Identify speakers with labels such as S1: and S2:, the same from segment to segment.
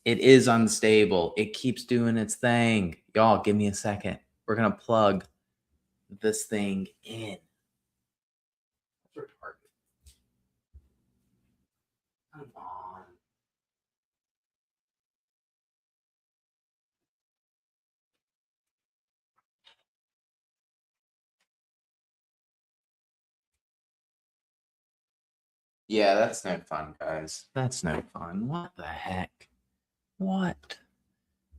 S1: It is unstable. It keeps doing its thing. Y'all, give me a second. We're going to plug this thing in. Come on. Yeah, that's no fun, guys. That's no fun. What the heck? What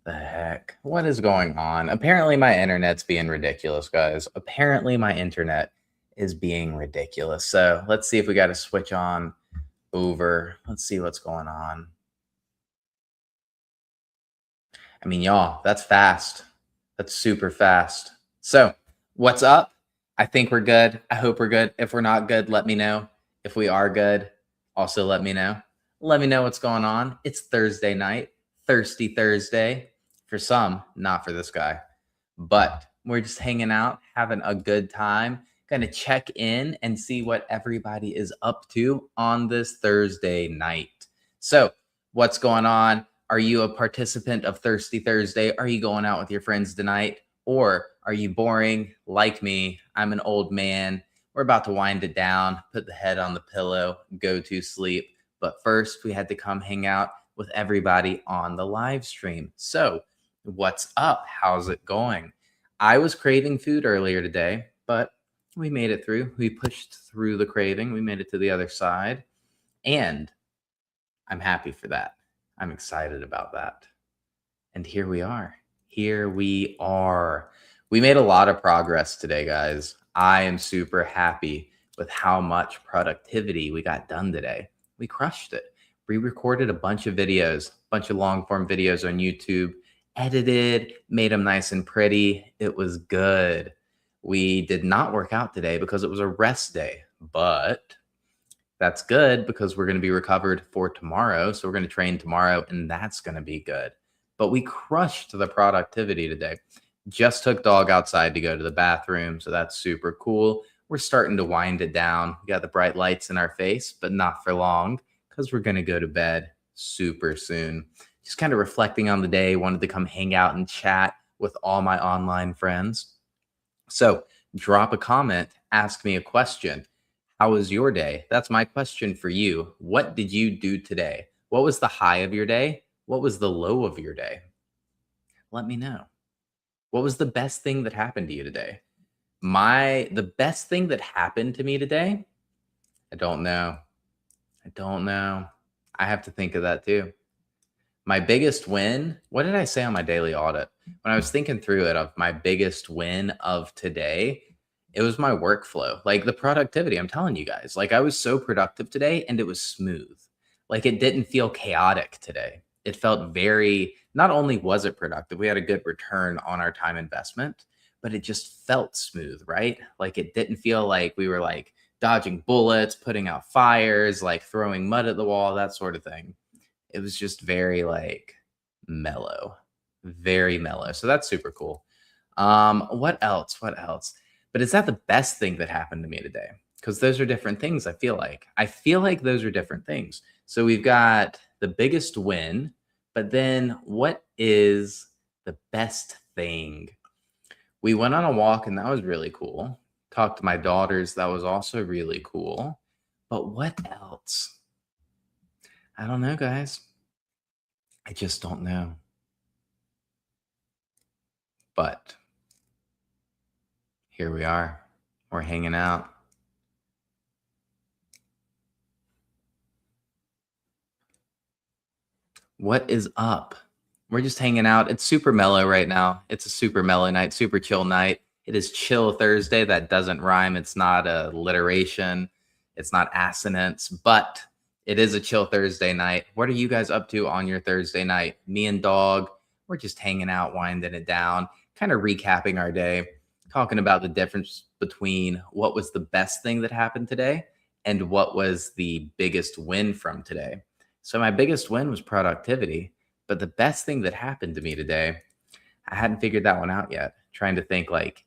S1: the heck? What is going on? Apparently, my internet's being ridiculous, guys. Apparently, my internet is being ridiculous. So let's see if we got to switch on over. Let's see what's going on. I mean, y'all, that's fast. That's super fast. So, what's up? I think we're good. I hope we're good. If we're not good, let me know. If we are good, also let me know. Let me know what's going on. It's Thursday night, Thirsty Thursday. For some, not for this guy. But we're just hanging out, having a good time. Gonna check in and see what everybody is up to on this Thursday night. So, what's going on? Are you a participant of Thirsty Thursday? Are you going out with your friends tonight? Or are you boring like me? I'm an old man. We're about to wind it down, put the head on the pillow, go to sleep. But first, we had to come hang out with everybody on the live stream. So, what's up? How's it going? I was craving food earlier today, but we made it through. We pushed through the craving. We made it to the other side. And I'm happy for that. I'm excited about that. And here we are. Here we are. We made a lot of progress today, guys. I am super happy with how much productivity we got done today. We crushed it. We recorded a bunch of videos, a bunch of long form videos on YouTube, edited, made them nice and pretty. It was good. We did not work out today because it was a rest day, but that's good because we're going to be recovered for tomorrow. So we're going to train tomorrow, and that's going to be good. But we crushed the productivity today. Just took dog outside to go to the bathroom. So that's super cool. We're starting to wind it down. We got the bright lights in our face, but not for long because we're going to go to bed super soon. Just kind of reflecting on the day, wanted to come hang out and chat with all my online friends. So drop a comment, ask me a question. How was your day? That's my question for you. What did you do today? What was the high of your day? What was the low of your day? Let me know. What was the best thing that happened to you today? The best thing that happened to me today? I don't know. I don't know. I have to think of that too. My biggest win, what did I say on my daily audit? When I was thinking through it of my biggest win of today, it was my workflow, like the productivity. I'm telling you guys, like I was so productive today and it was smooth. Like it didn't feel chaotic today. It felt very, not only was it productive, we had a good return on our time investment, but it just felt smooth, right? Like it didn't feel like we were like dodging bullets, putting out fires, like throwing mud at the wall, that sort of thing. It was just very like mellow, very mellow. So that's super cool. What else? What else? But is that the best thing that happened to me today? Because those are different things, I feel like. I feel like those are different things. So we've got the biggest win, but then what is the best thing? We went on a walk and that was really cool. Talked to my daughters, that was also really cool. But what else? I don't know, guys. I just don't know. But here we are. We're hanging out. What is up? We're just hanging out. It's super mellow right now. It's a super mellow night, super chill night. It is Chill Thursday. That doesn't rhyme. It's not alliteration. It's not assonance, but it is a Chill Thursday night. What are you guys up to on your Thursday night? Me and dog, we're just hanging out, winding it down, kind of recapping our day, talking about the difference between what was the best thing that happened today and what was the biggest win from today. So my biggest win was productivity, but the best thing that happened to me today, I hadn't figured that one out yet. Trying to think like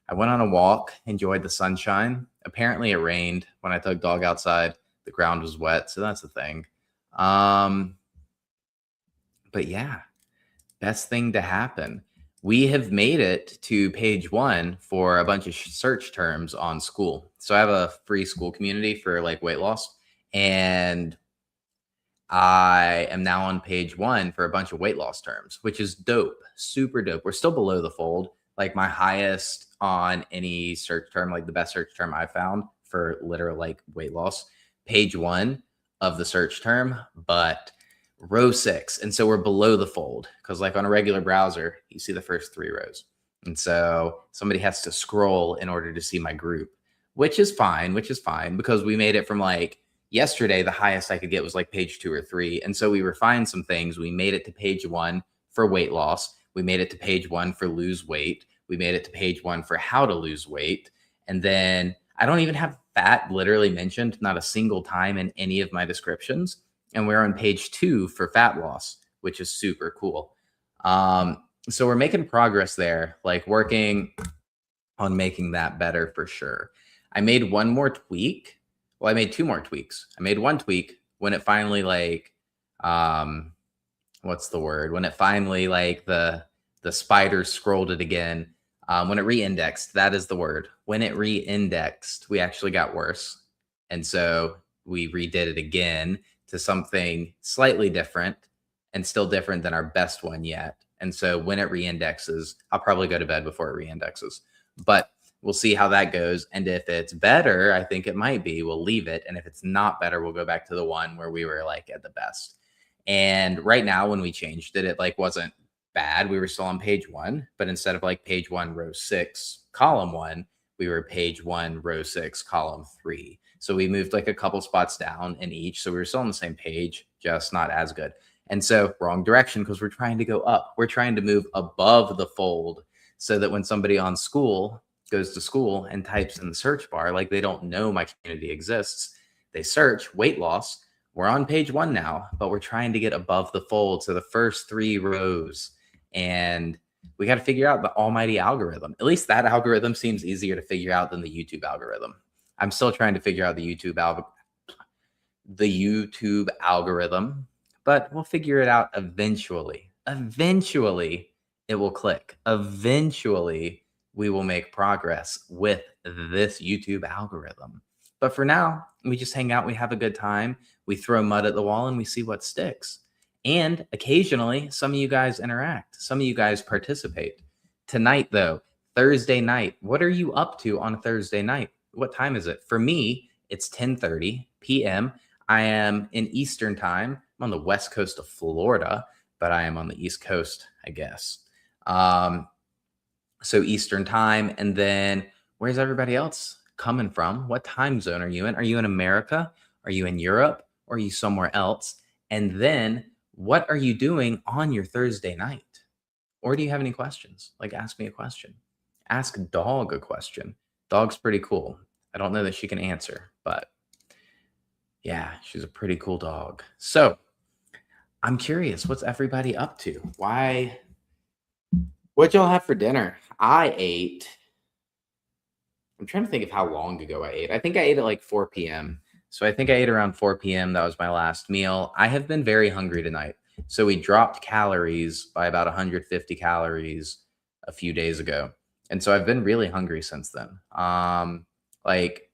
S1: I went on a walk, enjoyed the sunshine. Apparently it rained when I took dog outside. The ground was wet, so that's the thing. Um But yeah, best thing to happen. We have made it to page 1 for a bunch of search terms on school. So I have a free school community for like weight loss, and I am now on page 1 for a bunch of weight loss terms, which is dope, super dope. We're still below the fold. Like my highest on any search term, like the best search term I found for literal like weight loss, page 1 of the search term, but row 6. And so we're below the fold because like on a regular browser, you see the first 3 rows. And so somebody has to scroll in order to see my group, which is fine, because we made it from like yesterday, the highest I could get was like page 2 or 3. And so we refined some things. We made it to page 1 for weight loss. We made it to page 1 for lose weight. We made it to page 1 for how to lose weight. And then I don't even have fat literally mentioned, not a single time in any of my descriptions. And we're on page 2 for fat loss, which is super cool. So we're making progress there, like working on making that better for sure. I made one more tweak. Well, I made 2 more tweaks. I made one tweak when it finally like, what's the word? When it finally like the spider scrolled it again. When it re-indexed, that is the word. When it re-indexed, we actually got worse. And so we redid it again to something slightly different and still different than our best one yet. And so when it re-indexes, I'll probably go to bed before it re-indexes. But we'll see how that goes. And if it's better, I think it might be, we'll leave it. And if it's not better, we'll go back to the one where we were like at the best. And right now, when we changed it, it like wasn't bad. We were still on page 1, but instead of like page 1, row 6, column 1, we were page 1, row 6, column 3. So we moved like a couple spots down in each. So we were still on the same page, just not as good. And so wrong direction, because we're trying to go up. We're trying to move above the fold so that when somebody on school goes to school and types in the search bar, like they don't know my community exists, they search weight loss. We're on page 1 now, but we're trying to get above the fold. So the first 3 rows, and we got to figure out the almighty algorithm. At least that algorithm seems easier to figure out than the YouTube algorithm. I'm still trying to figure out the YouTube algorithm, but we'll figure it out eventually. Eventually, it will click. Eventually, we will make progress with this YouTube algorithm. But for now, we just hang out, we have a good time, we throw mud at the wall, and we see what sticks. And occasionally, some of you guys interact, some of you guys participate. Tonight, though, Thursday night, what are you up to on a Thursday night? What time is it? For me, it's 10:30 p.m. I am in Eastern time. I'm on the west coast of Florida, but I am on the East Coast, I guess. So Eastern time. And then where's everybody else coming from? What time zone are you in? Are you in America? Are you in Europe? Or are you somewhere else? And then what are you doing on your Thursday night? Or do you have any questions? Like ask me a question. Ask Dog a question. Dog's pretty cool. I don't know that she can answer, but yeah, she's a pretty cool dog. So I'm curious, what's everybody up to? What'd y'all have for dinner? I'm trying to think of how long ago I ate. I think I ate at like 4 p.m. So I think I ate around 4 p.m. That was my last meal. I have been very hungry tonight. So we dropped calories by about 150 calories a few days ago. And so I've been really hungry since then. Like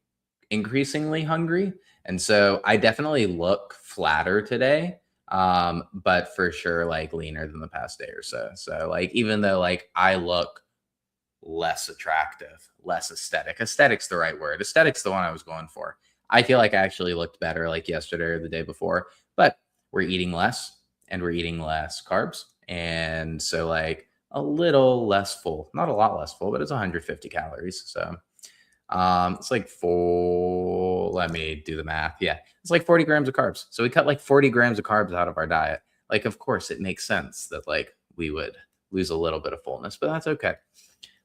S1: increasingly hungry. And so I definitely look flatter today. But for sure like leaner than the past day or so. So like even though like I look less attractive, less aesthetic. Aesthetic's the right word. Aesthetic's the one I was going for. I feel like I actually looked better like yesterday or the day before, but we're eating less and we're eating less carbs. And so like a little less full, not a lot less full, but it's 150 calories. So it's like let me do the math. Yeah. It's like 40 grams of carbs. So we cut like 40 grams of carbs out of our diet. Like, of course it makes sense that like we would lose a little bit of fullness, but that's okay.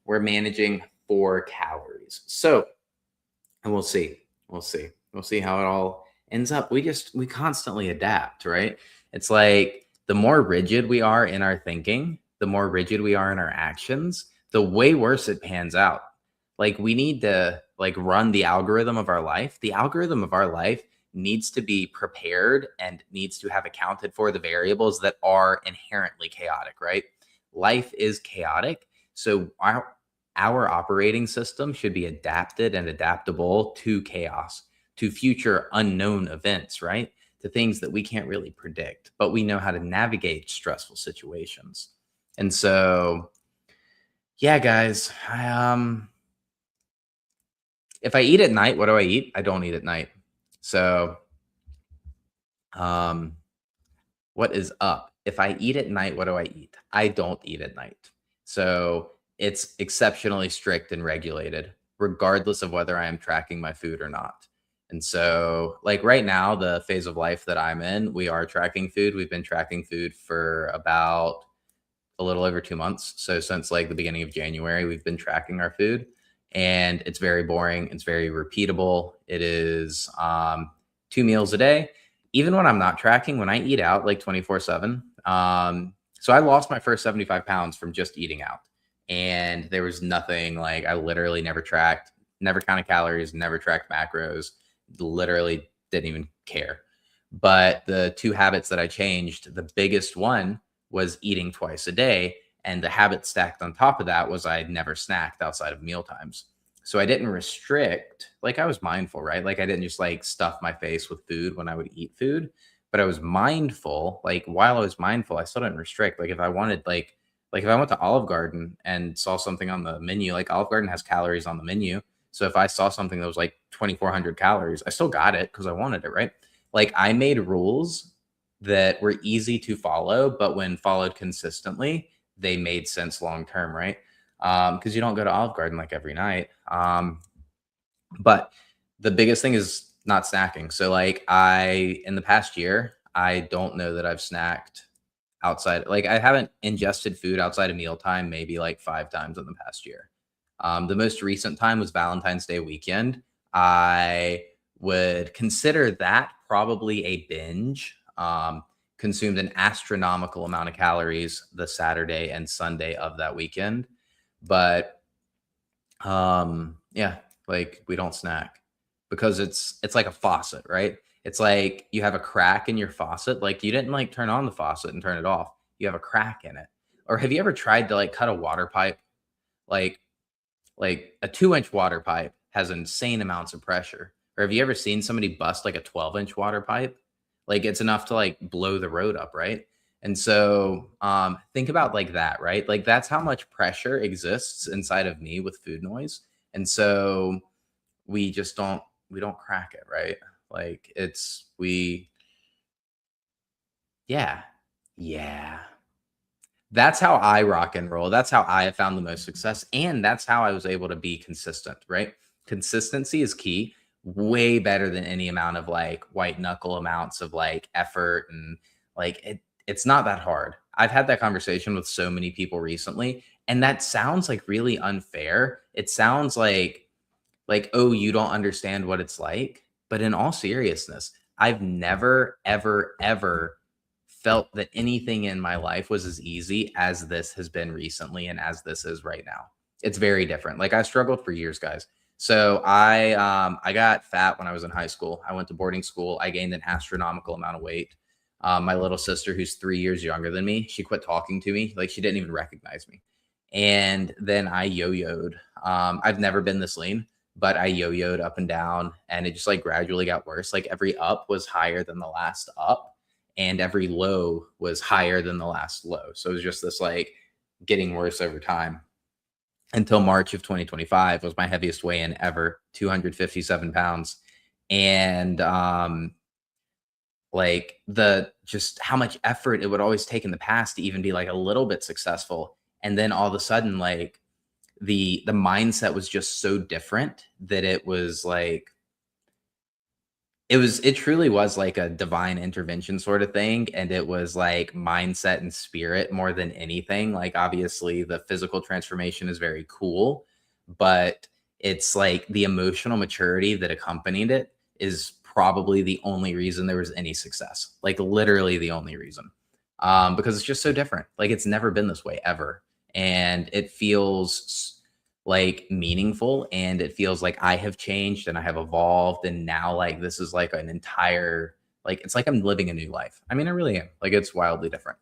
S1: We're managing 4 calories. So, and we'll see how it all ends up. We constantly adapt, right? It's like the more rigid we are in our thinking, the more rigid we are in our actions, the way worse it pans out. Like we need to like run the algorithm of our life. The algorithm of our life needs to be prepared and needs to have accounted for the variables that are inherently chaotic, right? Life is chaotic. So our operating system should be adapted and adaptable to chaos, to future unknown events, right? To things that we can't really predict, but we know how to navigate stressful situations. And so, yeah, guys, if I eat at night, what do I eat? I don't eat at night. So, um, what is up? If I eat at night, what do I eat? I don't eat at night. So it's exceptionally strict and regulated, regardless of whether I am tracking my food or not. And so, like right now, the phase of life that I'm in, we are tracking food. We've been tracking food for about a little over 2 months. So since like the beginning of January, we've been tracking our food, and it's very boring. It's very repeatable. It is 2 meals a day. Even when I'm not tracking, when I eat out like 24/7. So I lost my first 75 pounds from just eating out, and there was nothing like I literally never tracked, never counted calories, never tracked macros, literally didn't even care. But the two habits that I changed, the biggest one was eating twice a day. And the habit stacked on top of that was I never snacked outside of meal times. So I didn't restrict, like I was mindful, right? Like I didn't just like stuff my face with food when I would eat food, but I was mindful. Like while I was mindful, I still didn't restrict. Like if I wanted, like if I went to Olive Garden and saw something on the menu, like Olive Garden has calories on the menu. So if I saw something that was like 2,400 calories, I still got it because I wanted it, right? Like I made rules that were easy to follow, but when followed consistently, they made sense long term, right? Because you don't go to Olive Garden like every night. But the biggest thing is not snacking. So like in the past year, I don't know that I've snacked outside. Like I haven't ingested food outside of mealtime maybe like 5 times in the past year. The most recent time was Valentine's Day weekend. I would consider that probably a binge. Consumed an astronomical amount of calories the Saturday and Sunday of that weekend. But yeah, like we don't snack because it's like a faucet, right? It's like you have a crack in your faucet. Like you didn't like turn on the faucet and turn it off. You have a crack in it. Or have you ever tried to like cut a water pipe? Like like a 2-inch water pipe has insane amounts of pressure. Or have you ever seen somebody bust like a 12-inch water pipe? Like it's enough to like blow the road up, right? And so think about like that, right? Like that's how much pressure exists inside of me with food noise. And so we just don't crack it, right? Like yeah. Yeah. That's how I rock and roll. That's how I have found the most success. And that's how I was able to be consistent, right? Consistency is key, way better than any amount of like white knuckle amounts of like effort. And like it's not that hard. I've had that conversation with so many people recently. And that sounds like really unfair. It sounds like, oh, you don't understand what it's like. But in all seriousness, I've never, ever, ever felt that anything in my life was as easy as this has been recently and as this is right now. It's very different. Like I struggled for years, guys. So I got fat when I was in high school. I went to boarding school. I gained an astronomical amount of weight. My little sister, who's 3 years younger than me, she quit talking to me. Like she didn't even recognize me. And then I yo-yoed. I've never been this lean, but I yo-yoed up and down, and it just like gradually got worse. Like every up was higher than the last up, and every low was higher than the last low. So it was just this like getting worse over time until March of 2025 was my heaviest weigh-in ever, 257 pounds. And like the just how much effort it would always take in the past to even be like a little bit successful. And then all of a sudden, like the mindset was just so different that it was like it truly was like a divine intervention sort of thing, and it was like mindset and spirit more than anything. Like obviously the physical transformation is very cool, but it's like the emotional maturity that accompanied it is probably the only reason there was any success. Like literally the only reason. Because it's just so different. Like it's never been this way ever. And it feels like meaningful, and it feels like I have changed and I have evolved, and now like this is like an entire, like it's like I'm living a new life. I mean, I really am. Like it's wildly different.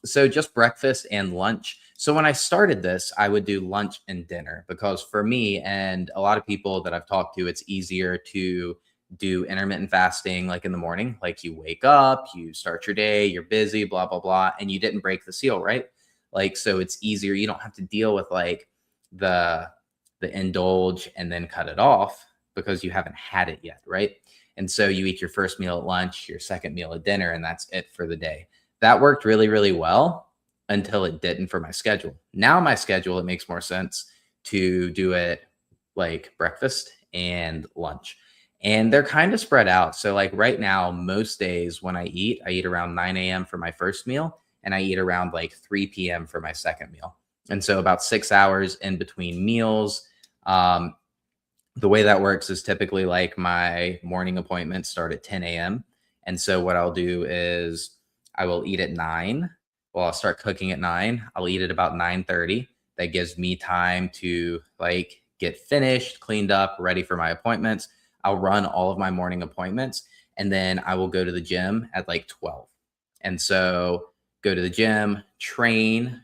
S1: So just breakfast and lunch. So when I started this, I would do lunch and dinner because for me and a lot of people that I've talked to, it's easier to do intermittent fasting like in the morning. Like you wake up, you start your day, you're busy, blah, blah, blah, and you didn't break the seal, right? Like, so it's easier. You don't have to deal with like the indulge and then cut it off because you haven't had it yet, right? And so you eat your first meal at lunch, your second meal at dinner, and that's it for the day. That worked really, really well until it didn't for my schedule. Now my schedule, it makes more sense to do it like breakfast and lunch. And they're kind of spread out. So like right now, most days when I eat around 9 a.m. for my first meal and I eat around like 3 p.m. for my second meal. And so about 6 hours in between meals. Um, the way that works is typically like my morning appointments start at 10 a.m. And so what I'll do is I will eat at 9. Well, I'll start cooking at 9. I'll eat at about 9:30. That gives me time to like get finished, cleaned up, ready for my appointments. I'll run all of my morning appointments and then I will go to the gym at like 12. And so go to the gym, train,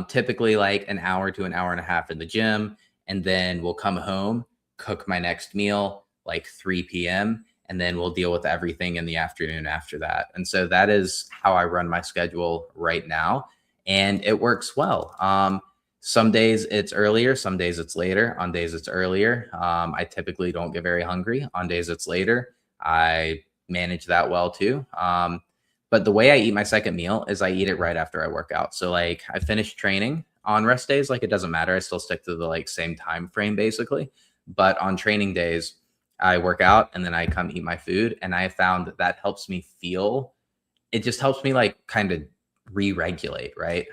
S1: typically like an hour to an hour and a half in the gym, and then we'll come home, cook my next meal like 3 p.m. and then we'll deal with everything in the afternoon after that. And so that is how I run my schedule right now. And it works well. Some days it's earlier, some days it's later. On days it's earlier, I typically don't get very hungry. On days it's later, I manage that well too. But the way I eat my second meal is I eat it right after I work out. So like I finish training on rest days, like it doesn't matter. I still stick to the like same time frame basically. But on training days, I work out and then I come eat my food. And I found that that helps me feel, it just helps me like kind of re-regulate, right?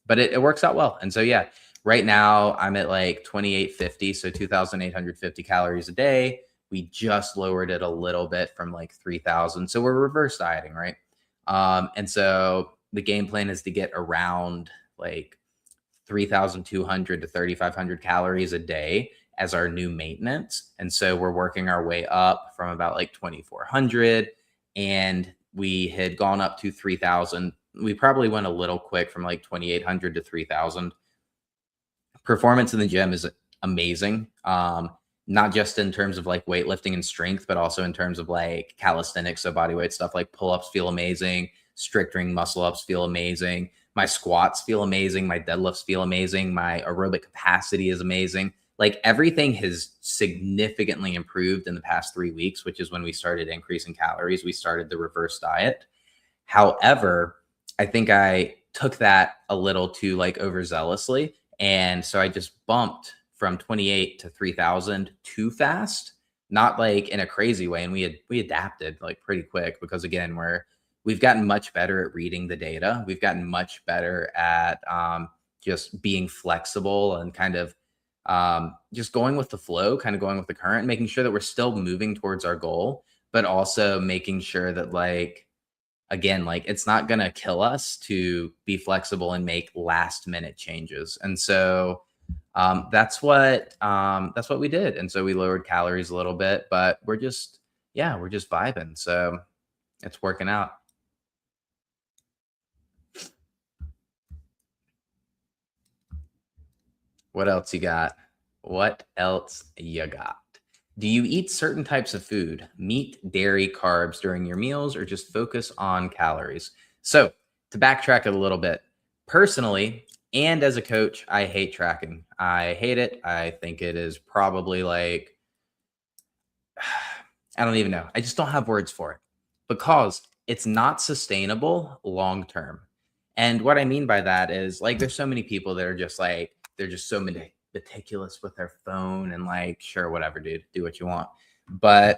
S1: But it works out well. And so yeah, right now I'm at like 2850, so 2,850 calories a day. We just lowered it a little bit from like 3,000. So we're reverse dieting, right? And so the game plan is to get around like 3,200 to 3,500 calories a day as our new maintenance. And so we're working our way up from about like 2,400, and we had gone up to 3,000. We probably went a little quick from like 2,800 to 3,000. Performance in the gym is amazing. Not just in terms of like weightlifting and strength, but also in terms of like calisthenics. So body weight stuff like pull ups feel amazing. Strict ring muscle ups feel amazing. My squats feel amazing. My deadlifts feel amazing. My aerobic capacity is amazing. Like everything has significantly improved in the past 3 weeks, which is when we started increasing calories. We started the reverse diet. However, I think I took that a little too like overzealously. And so I just bumped from 28 to 3,000 too fast, not like in a crazy way. And we adapted like pretty quick because again, we've gotten much better at reading the data. We've gotten much better at just being flexible and kind of just going with the flow, kind of going with the current, making sure that we're still moving towards our goal, but also making sure that like, again, like it's not going to kill us to be flexible and make last minute changes. And so that's what we did. And so we lowered calories a little bit, but we're just vibing. So it's working out. What else you got? What else you got? Do you eat certain types of food, meat, dairy, carbs during your meals, or just focus on calories? So, to backtrack it a little bit, personally, and as a coach, I hate tracking. I hate it. I think it is probably like, I don't even know. I just don't have words for it because it's not sustainable long term. And what I mean by that is like there's so many people that are just like they're just so meticulous with their phone and like sure whatever dude, do what you want. But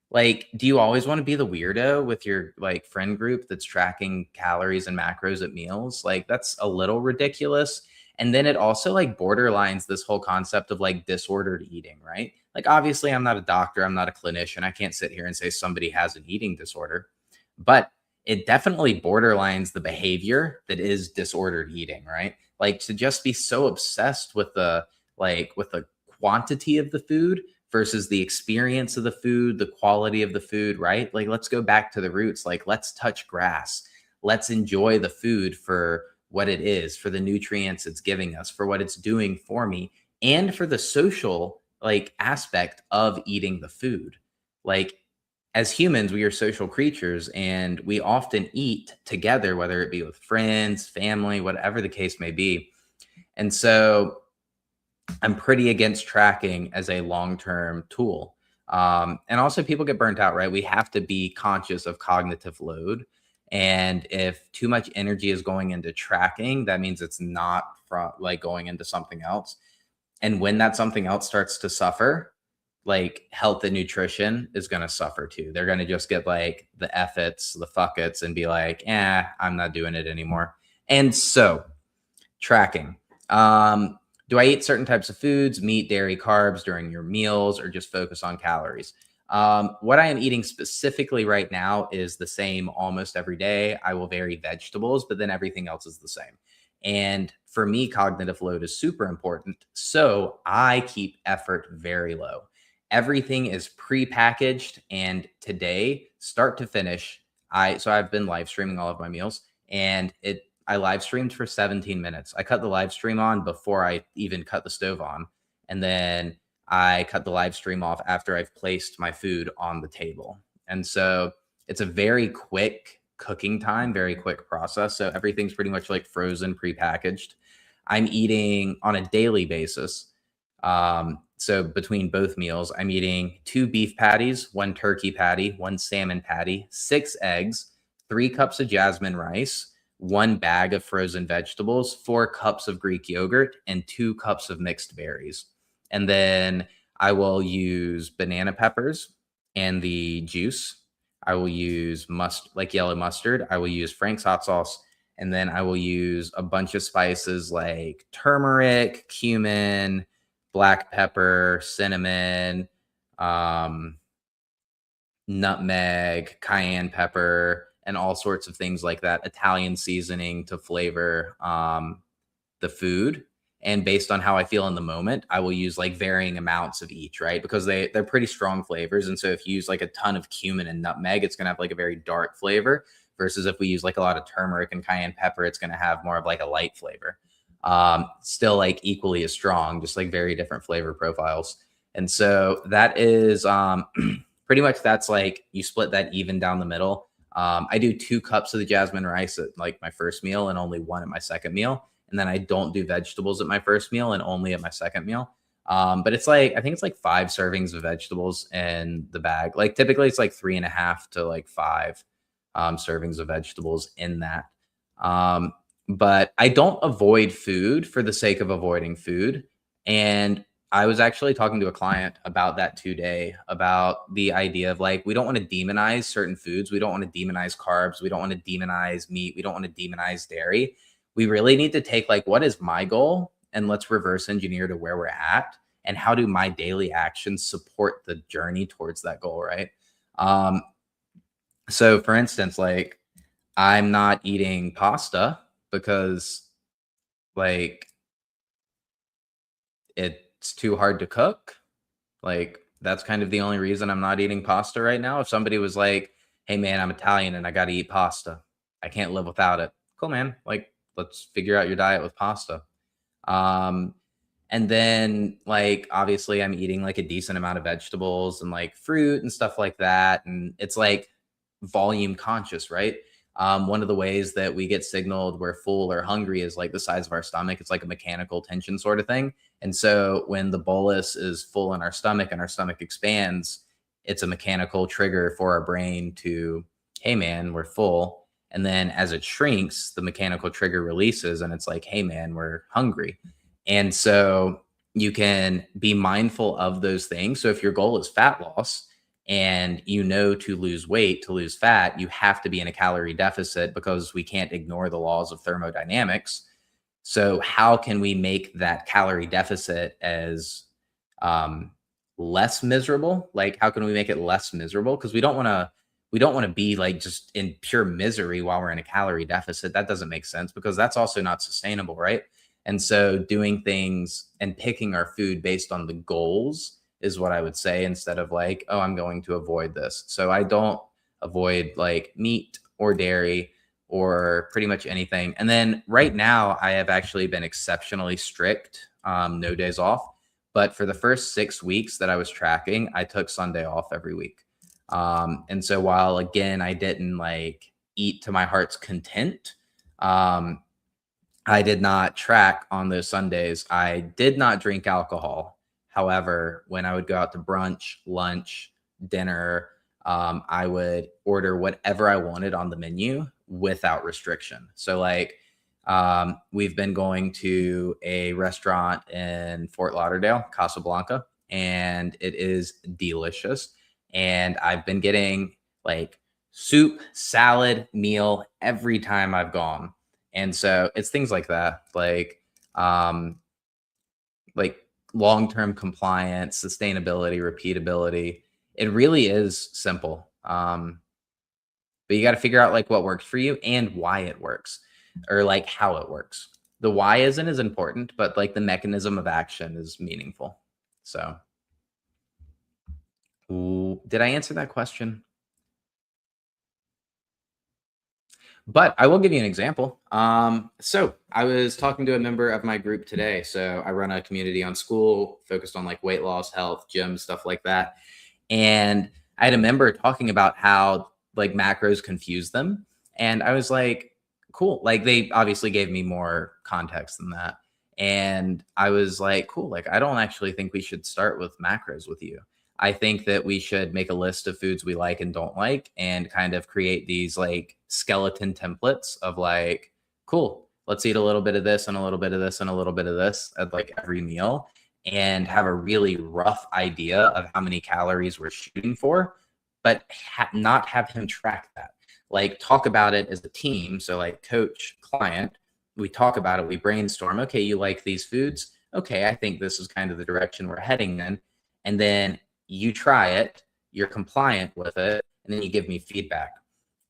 S1: like do you always want to be the weirdo with your like friend group that's tracking calories and macros at meals? Like that's a little ridiculous. And then it also like borderlines this whole concept of like disordered eating, right? Like obviously I'm not a doctor, I'm not a clinician. I can't sit here and say somebody has an eating disorder, but it definitely borderlines the behavior that is disordered eating, right? like to just be so obsessed with the quantity of the food versus the experience of the food, the quality of the food, right? Like, let's go back to the roots. Like, let's touch grass. Let's enjoy the food for what it is, for the nutrients it's giving us, for what it's doing for me, and for the social like aspect of eating the food. Like, as humans, we are social creatures and we often eat together, whether it be with friends, family, whatever the case may be. And so I'm pretty against tracking as a long term tool. And also, people get burnt out, right? We have to be conscious of cognitive load. And if too much energy is going into tracking, that means it's not from like going into something else. And when that something else starts to suffer, like health and nutrition is going to suffer too. They're going to just get like the F-its, the fuck its, and be like, I'm not doing it anymore. And so, tracking. Do I eat certain types of foods, meat, dairy, carbs during your meals, or just focus on calories? What I am eating specifically right now is the same almost every day. I will vary vegetables, but then everything else is the same. And for me, cognitive load is super important. So I keep effort very low. Everything is pre-packaged. And today, start to finish, I've been live streaming all of my meals, and I live streamed for 17 minutes. I cut the live stream on before I even cut the stove on. And then I cut the live stream off after I've placed my food on the table. And so it's a very quick cooking time, very quick process. So everything's pretty much like frozen, prepackaged. I'm eating on a daily basis. So between both meals, I'm eating 2 beef patties, 1 turkey patty, 1 salmon patty, 6 eggs, 3 cups of jasmine rice, 1 bag of frozen vegetables, 4 cups of Greek yogurt, and 2 cups of mixed berries. And then I will use banana peppers and the juice. I will use like yellow mustard. I will use Frank's hot sauce. And then I will use a bunch of spices like turmeric, cumin, black pepper, cinnamon, um, nutmeg, cayenne pepper, and all sorts of things like that. Italian seasoning to flavor the food. And based on how I feel in the moment, I will use like varying amounts of each, right? Because they're pretty strong flavors. And so if you use like a ton of cumin and nutmeg, it's gonna have like a very dark flavor. Versus if we use like a lot of turmeric and cayenne pepper, it's gonna have more of like a light flavor. Still like equally as strong, just like very different flavor profiles. And so that is pretty much that's like you split that even down the middle. I do 2 cups of the jasmine rice at like my first meal and only 1 at my second meal. And then I don't do vegetables at my first meal and only at my second meal. But it's like, I think it's like 5 servings of vegetables in the bag. Like typically it's like 3.5 to like 5 servings of vegetables in that. But I don't avoid food for the sake of avoiding food. And I was actually talking to a client about that today, about the idea of like, we don't want to demonize certain foods. We don't want to demonize carbs. We don't want to demonize meat. We don't want to demonize dairy. We really need to take like, what is my goal? And let's reverse engineer to where we're at. And how do my daily actions support the journey towards that goal, right? So for instance, like I'm not eating pasta because like it's too hard to cook. Like that's kind of the only reason I'm not eating pasta right now. If somebody was like, "Hey man, I'm Italian and I got to eat pasta. I can't live without it." Cool, man. Like let's figure out your diet with pasta. Um and then like obviously I'm eating like a decent amount of vegetables and like fruit and stuff like that, and it's like volume conscious, right? One of the ways that we get signaled we're full or hungry is like the size of our stomach. It's like a mechanical tension sort of thing. And so when the bolus is full in our stomach and our stomach expands, it's a mechanical trigger for our brain to, hey man, we're full. And then as it shrinks, the mechanical trigger releases and it's like, hey man, we're hungry. And so you can be mindful of those things. So if your goal is fat loss, and you know to lose weight, to lose fat, you have to be in a calorie deficit because we can't ignore the laws of thermodynamics. So how can we make that calorie deficit as less miserable? Like how can we make it less miserable? Because we don't want to be like just in pure misery while we're in a calorie deficit. That doesn't make sense because that's also not sustainable, right? And so doing things and picking our food based on the goals is what I would say, instead of like, oh, I'm going to avoid this. So I don't avoid like meat or dairy or pretty much anything. And then right now, I have actually been exceptionally strict, no days off. But for the first 6 weeks that I was tracking, I took Sunday off every week. And so while again, I didn't like eat to my heart's content, um, I did not track on those Sundays. I did not drink alcohol. However, when I would go out to brunch, lunch, dinner, I would order whatever I wanted on the menu without restriction. So, like, we've been going to a restaurant in Fort Lauderdale, Casablanca, and it is delicious. And I've been getting like soup, salad, meal every time I've gone. And so it's things um, like long-term compliance, sustainability, repeatability. It really is simple. But you got to figure out like what works for you and why it works, or like how it works. The why isn't as important, but like the mechanism of action is meaningful. So, ooh, did I answer that question? But I will give you an example. So I was talking to a member of my group today. So I run a community on school focused on like weight loss, health, gym, stuff like that. And I had a member talking about how like macros confuse them. And I was like, cool. Like they obviously gave me more context than that. And I was like, cool. Like I don't actually think we should start with macros with you. I think that we should make a list of foods we like and don't like and kind of create these like skeleton templates of like, cool, let's eat a little bit of this and a little bit of this and a little bit of this at like every meal, and have a really rough idea of how many calories we're shooting for, but not have him track that. Like talk about it as a team. So like coach, client, we talk about it, we brainstorm. Okay, you like these foods? Okay, I think this is kind of the direction we're heading in. And then you try it, you're compliant with it, and then you give me feedback.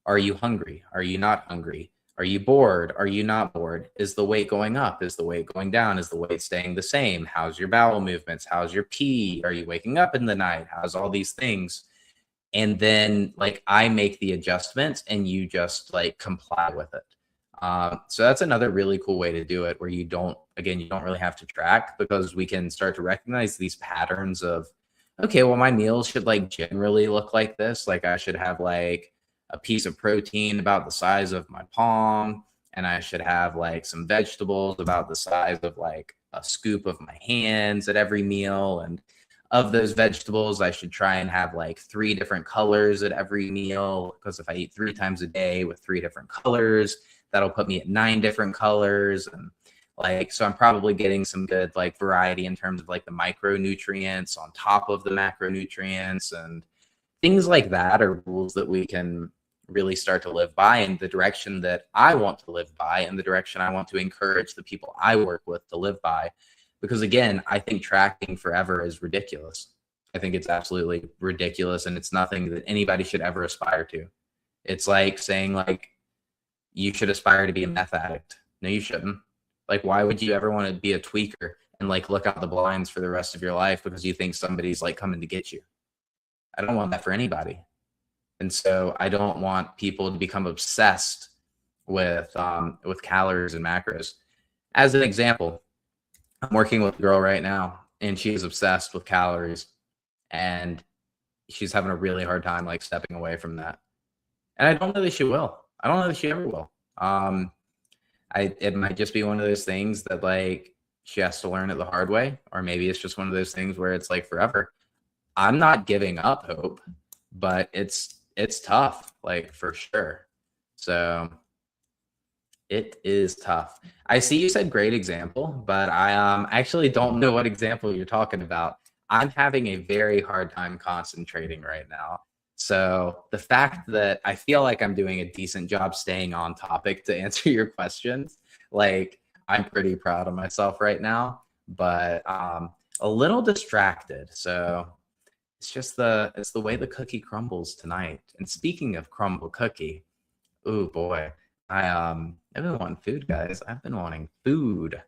S1: Are you hungry? Are you not hungry? Are you bored? Are you not bored? Is the weight going up? Is the weight going down? Is the weight staying the same? How's your bowel movements? How's your pee? Are you waking up in the night? How's all these things? And then like I make the adjustments and you just like comply with it. So that's another really cool way to do it, where you don't, again, you don't really have to track, because we can start to recognize these patterns of, okay, well, my meals should like generally look like this. Like I should have like a piece of protein about the size of my palm, and I should have like some vegetables about the size of like a scoop of my hands at every meal. And of those vegetables, I should try and have like 3 different colors at every meal, because if I eat 3 times a day with 3 different colors, that'll put me at 9 different colors. And like, so I'm probably getting some good like variety in terms of like the micronutrients on top of the macronutrients, and things like that are rules that we can really start to live by, in the direction that I want to live by, and the direction I want to encourage the people I work with to live by. Because again, I think tracking forever is ridiculous. I think it's absolutely ridiculous, and it's nothing that anybody should ever aspire to. It's like saying like you should aspire to be a meth addict. No, you shouldn't. Like, why would you ever want to be a tweaker and like look out the blinds for the rest of your life because you think somebody's like coming to get you? I don't want that for anybody. And so I don't want people to become obsessed with calories and macros. As an example, I'm working with a girl right now, and she's obsessed with calories, and she's having a really hard time like stepping away from that. And I don't know that she will. I don't know that she ever will. It might just be one of those things that like she has to learn it the hard way, or maybe it's just one of those things where it's like forever. I'm not giving up hope, but it's tough, like for sure. So it is tough. I see you said great example, but I actually don't know what example you're talking about. I'm having a very hard time concentrating right now. So the fact that I feel like I'm doing a decent job staying on topic to answer your questions, like I'm pretty proud of myself right now, but a little distracted. So it's the way the cookie crumbles tonight. And speaking of crumble cookie, oh boy, I've been wanting food, guys. I've been wanting food.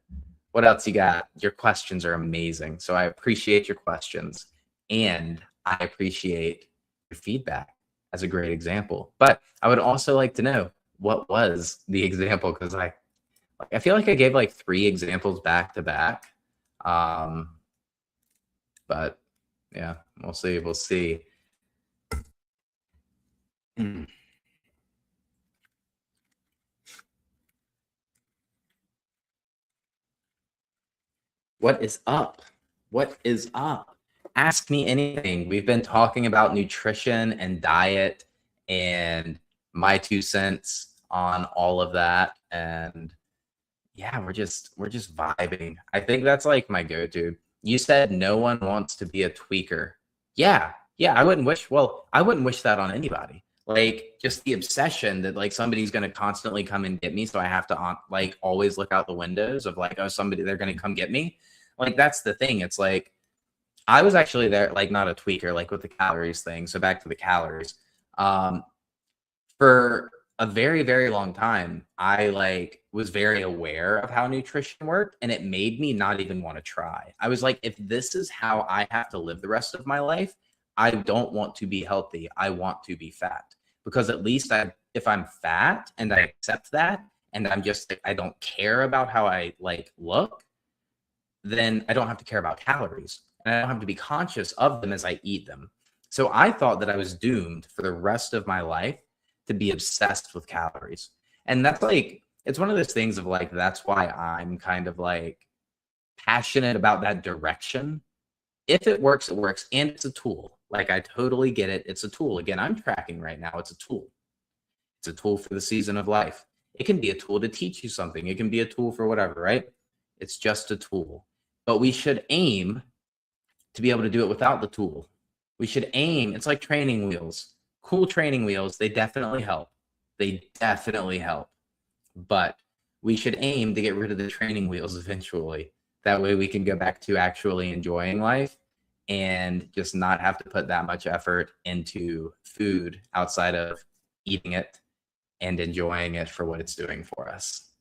S1: What else you got? Your questions are amazing. So I appreciate your questions and I appreciate your feedback as a great example. But I would also like to know what was the example because I feel like I gave like 3 examples back to back. But yeah, we'll see. We'll see. What is up? What is up? Ask me anything. We've been talking about nutrition and diet and my 2 cents on all of that. And yeah, we're just vibing. I think that's like my go-to. You said no one wants to be a tweaker. Yeah, yeah, I wouldn't wish that on anybody. Like just the obsession that like somebody's gonna constantly come and get me, so I have to like always look out the windows of like, oh, somebody they're gonna come get me. Like that's the thing. It's like I was actually there, like not a tweaker, like with the calories thing. So back to the calories. Um, for a very, very long time, I like was very aware of how nutrition worked and it made me not even want to try. I was like, if this is how I have to live the rest of my life, I don't want to be healthy. I want to be fat because at least if I'm fat and I accept that and I'm just, I don't care about how I like look, then I don't have to care about calories and I don't have to be conscious of them as I eat them. So I thought that I was doomed for the rest of my life to be obsessed with calories. And that's like, it's one of those things of like, that's why I'm kind of like passionate about that direction. If it works, it works. And it's a tool. Like, I totally get it. It's a tool. Again, I'm tracking right now. It's a tool. It's a tool for the season of life. It can be a tool to teach you something. It can be a tool for whatever, right? It's just a tool. But we should aim to be able to do it without the tool. We should aim. It's like training wheels. Cool training wheels, they definitely help. They definitely help. But we should aim to get rid of the training wheels eventually. That way we can go back to actually enjoying life and just not have to put that much effort into food outside of eating it and enjoying it for what it's doing for us.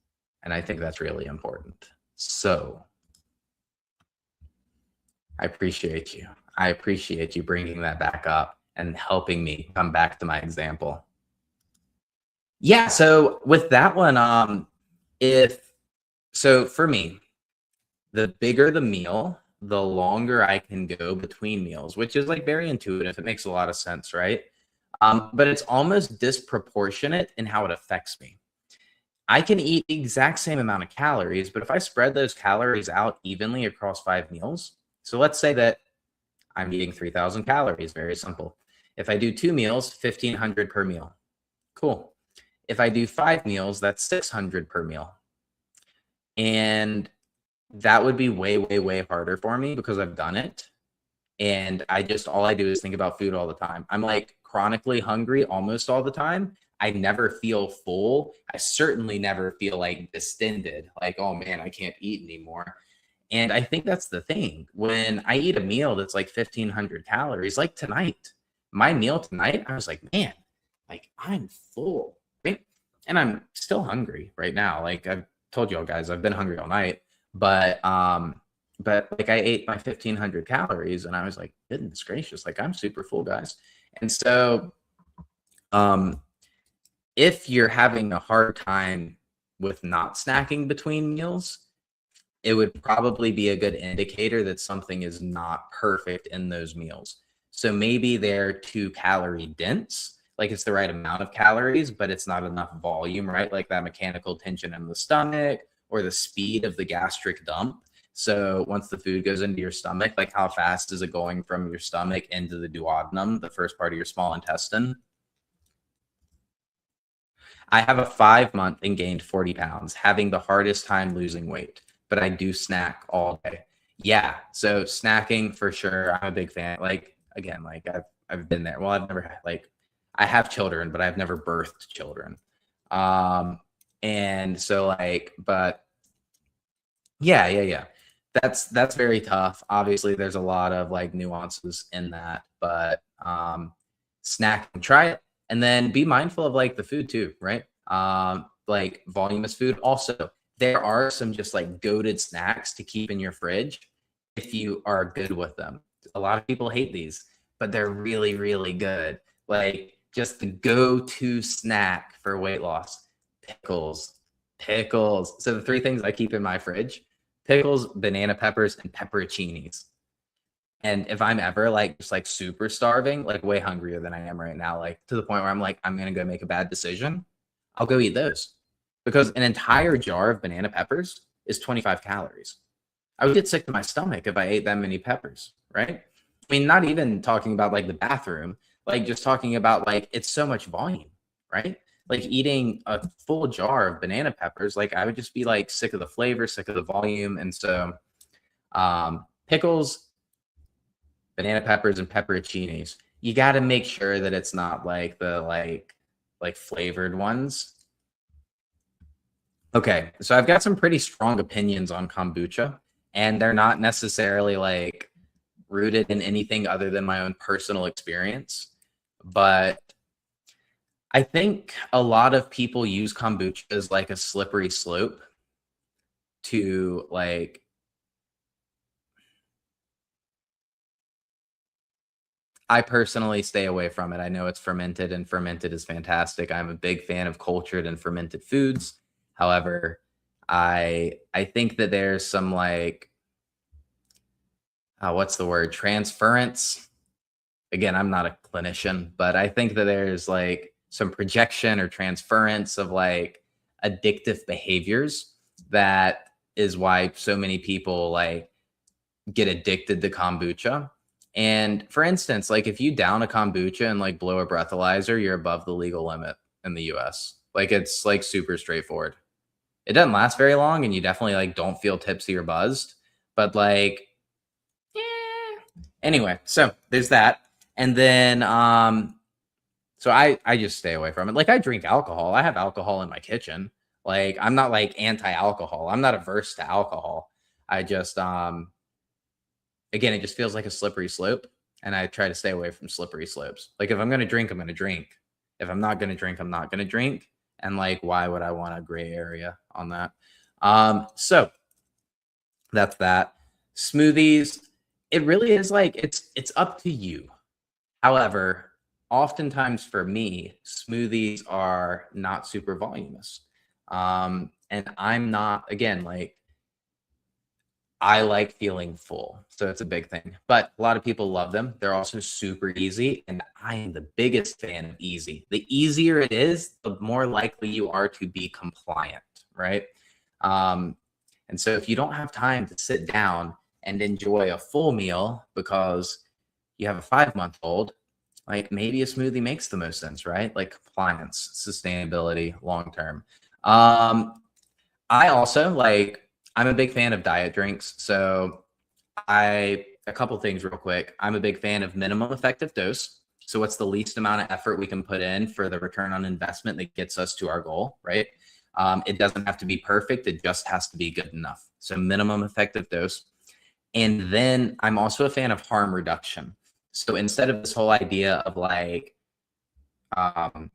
S1: And I think that's really important. So I appreciate you. I appreciate you bringing that back up and helping me come back to my example. Yeah, so with that one, if so for me, the bigger the meal, the longer I can go between meals, which is like very intuitive. It makes a lot of sense, right? But it's almost disproportionate in how it affects me. I can eat the exact same amount of calories, but if I spread those calories out evenly across 5 meals, so let's say that I'm eating 3,000 calories, very simple. If I do 2 meals, 1,500 per meal. Cool. If I do 5 meals, that's 600 per meal. And that would be way, way, way harder for me because I've done it. And all I do is think about food all the time. I'm like chronically hungry almost all the time. I never feel full. I certainly never feel like distended, like, oh man, I can't eat anymore. And I think that's the thing. When I eat a meal that's like 1,500 calories, like tonight, my meal tonight, I was like, man, like I'm full, right? And I'm still hungry right now. Like I've told y'all guys, I've been hungry all night, but like I ate my 1,500 calories and I was like, goodness gracious, like I'm super full, guys. And so, um, if you're having a hard time with not snacking between meals, it would probably be a good indicator that something is not perfect in those meals. So maybe they're too calorie dense, like it's the right amount of calories, but it's not enough volume, right? Like that mechanical tension in the stomach or the speed of the gastric dump. So once the food goes into your stomach, like how fast is it going from your stomach into the duodenum, the first part of your small intestine? I have a 5 month and gained 40 pounds, having the hardest time losing weight, but I do snack all day. Yeah. So snacking for sure. I'm a big fan. Like, again, like I've been there. Well, I've never had like, I have children, but I've never birthed children. Um, and so like, but yeah, yeah, yeah. That's very tough. Obviously, there's a lot of like nuances in that, but snack and try it, and then be mindful of like the food too, right? Like voluminous food. Also, there are some just like goated snacks to keep in your fridge if you are good with them. A lot of people hate these, but they're really, really good. Like just the go-to snack for weight loss: pickles, pickles. So the three things I keep in my fridge: pickles, banana peppers, and pepperoncinis. And if I'm ever like just like super starving, like way hungrier than I am right now, like to the point where I'm like, I'm gonna go make a bad decision, I'll go eat those. Because an entire jar of banana peppers is 25 calories. I would get sick to my stomach if I ate that many peppers, right? I mean, not even talking about like the bathroom, like just talking about like it's so much volume, right? Like eating a full jar of banana peppers, like I would just be like sick of the flavor, sick of the volume. And so pickles, banana peppers, and pepperoncinis. You got to make sure that it's not like the like flavored ones. Okay, so I've got some pretty strong opinions on kombucha, and they're not necessarily like rooted in anything other than my own personal experience. But I think a lot of people use kombucha as like a slippery slope to like, I personally stay away from it. I know it's fermented, and fermented is fantastic. I'm a big fan of cultured and fermented foods. However, I think that there's some like what's the word? Transference. Again, I'm not a clinician, but I think that there's like some projection or transference of like addictive behaviors that is why so many people like get addicted to kombucha. And for instance, like if you down a kombucha and like blow a breathalyzer, you're above the legal limit in the US. Like it's like super straightforward. It doesn't last very long and you definitely like don't feel tipsy or buzzed, but like anyway, so there's that. And then so I just stay away from it. Like I drink alcohol. I have alcohol in my kitchen. Like I'm not like anti-alcohol. I'm not averse to alcohol. I just again, it just feels like a slippery slope, and I try to stay away from slippery slopes. Like if I'm going to drink, I'm going to drink. If I'm not going to drink, I'm not going to drink. And like why would I want a gray area on that? So that's that. Smoothies, it really is like it's up to you. However, oftentimes for me, smoothies are not super voluminous. And I'm not, again, like I like feeling full. So it's a big thing. But a lot of people love them. They're also super easy. And I am the biggest fan of easy. The easier it is, the more likely you are to be compliant, right? And so if you don't have time to sit down and enjoy a full meal because you have a 5-month-old, like maybe a smoothie makes the most sense, right? Like compliance, sustainability, long term. I also like, I'm a big fan of diet drinks. So a couple things real quick. I'm a big fan of minimum effective dose. So what's the least amount of effort we can put in for the return on investment that gets us to our goal, right? It doesn't have to be perfect. It just has to be good enough. So minimum effective dose. And then I'm also a fan of harm reduction. So instead of this whole idea of like harm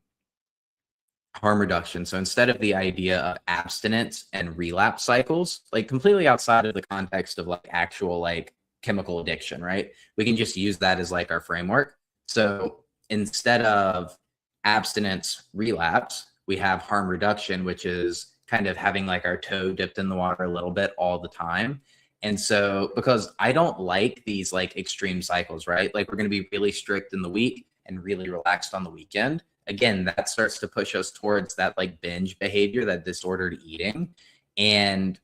S1: reduction, so instead of the idea of abstinence and relapse cycles, like completely outside of the context of like actual like chemical addiction, right? We can just use that as like our framework. So instead of abstinence, relapse, we have harm reduction, which is kind of having like our toe dipped in the water a little bit all the time. And so, because I don't like these like extreme cycles, right? Like we're going to be really strict in the week and really relaxed on the weekend. Again, that starts to push us towards that like binge behavior, that disordered eating. And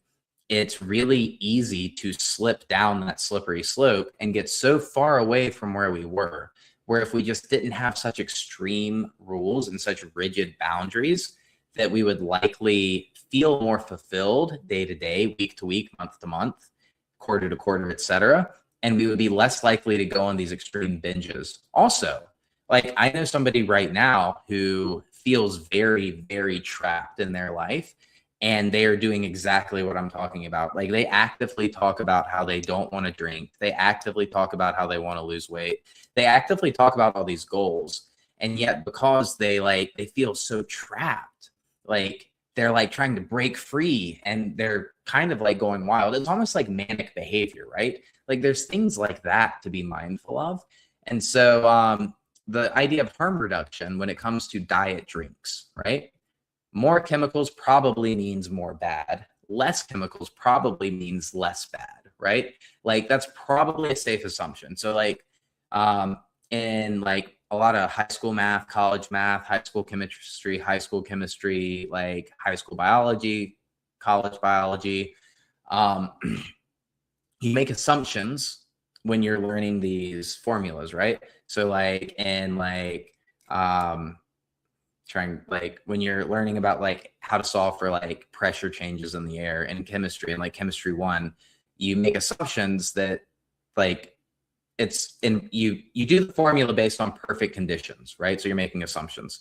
S1: it's really easy to slip down that slippery slope and get so far away from where we were. Where if we just didn't have such extreme rules and such rigid boundaries, that we would likely feel more fulfilled day to day, week to week, month to month, quarter to quarter, etc. And we would be less likely to go on these extreme binges. Also, like I know somebody right now who feels very, very trapped in their life, and they are doing exactly what I'm talking about. Like they actively talk about how they don't want to drink. They actively talk about how they want to lose weight. They actively talk about all these goals. And yet because they feel so trapped, like they're like trying to break free and they're kind of like going wild. It's almost like manic behavior, right? Like there's things like that to be mindful of. And so the idea of harm reduction when it comes to diet drinks, right? More chemicals probably means more bad. Less chemicals probably means less bad, right? Like that's probably a safe assumption. So like in like a lot of high school math, college math, high school chemistry, like high school biology, college biology, um, you make assumptions when you're learning these formulas, right? So like in like trying like when you're learning about like how to solve for like pressure changes in the air in chemistry and like chemistry 1, you make assumptions that like it's in you do the formula based on perfect conditions, right? So you're making assumptions.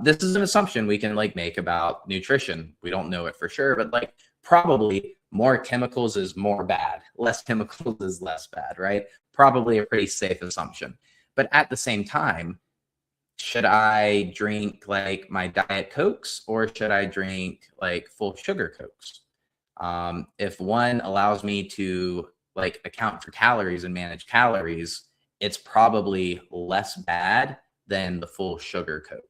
S1: This is an assumption we can like make about nutrition. We don't know it for sure, but like probably more chemicals is more bad, less chemicals is less bad, right? Probably a pretty safe assumption. But at the same time, should I drink like my diet Cokes or should I drink like full sugar Cokes? If one allows me to like account for calories and manage calories, it's probably less bad than the full sugar Coke.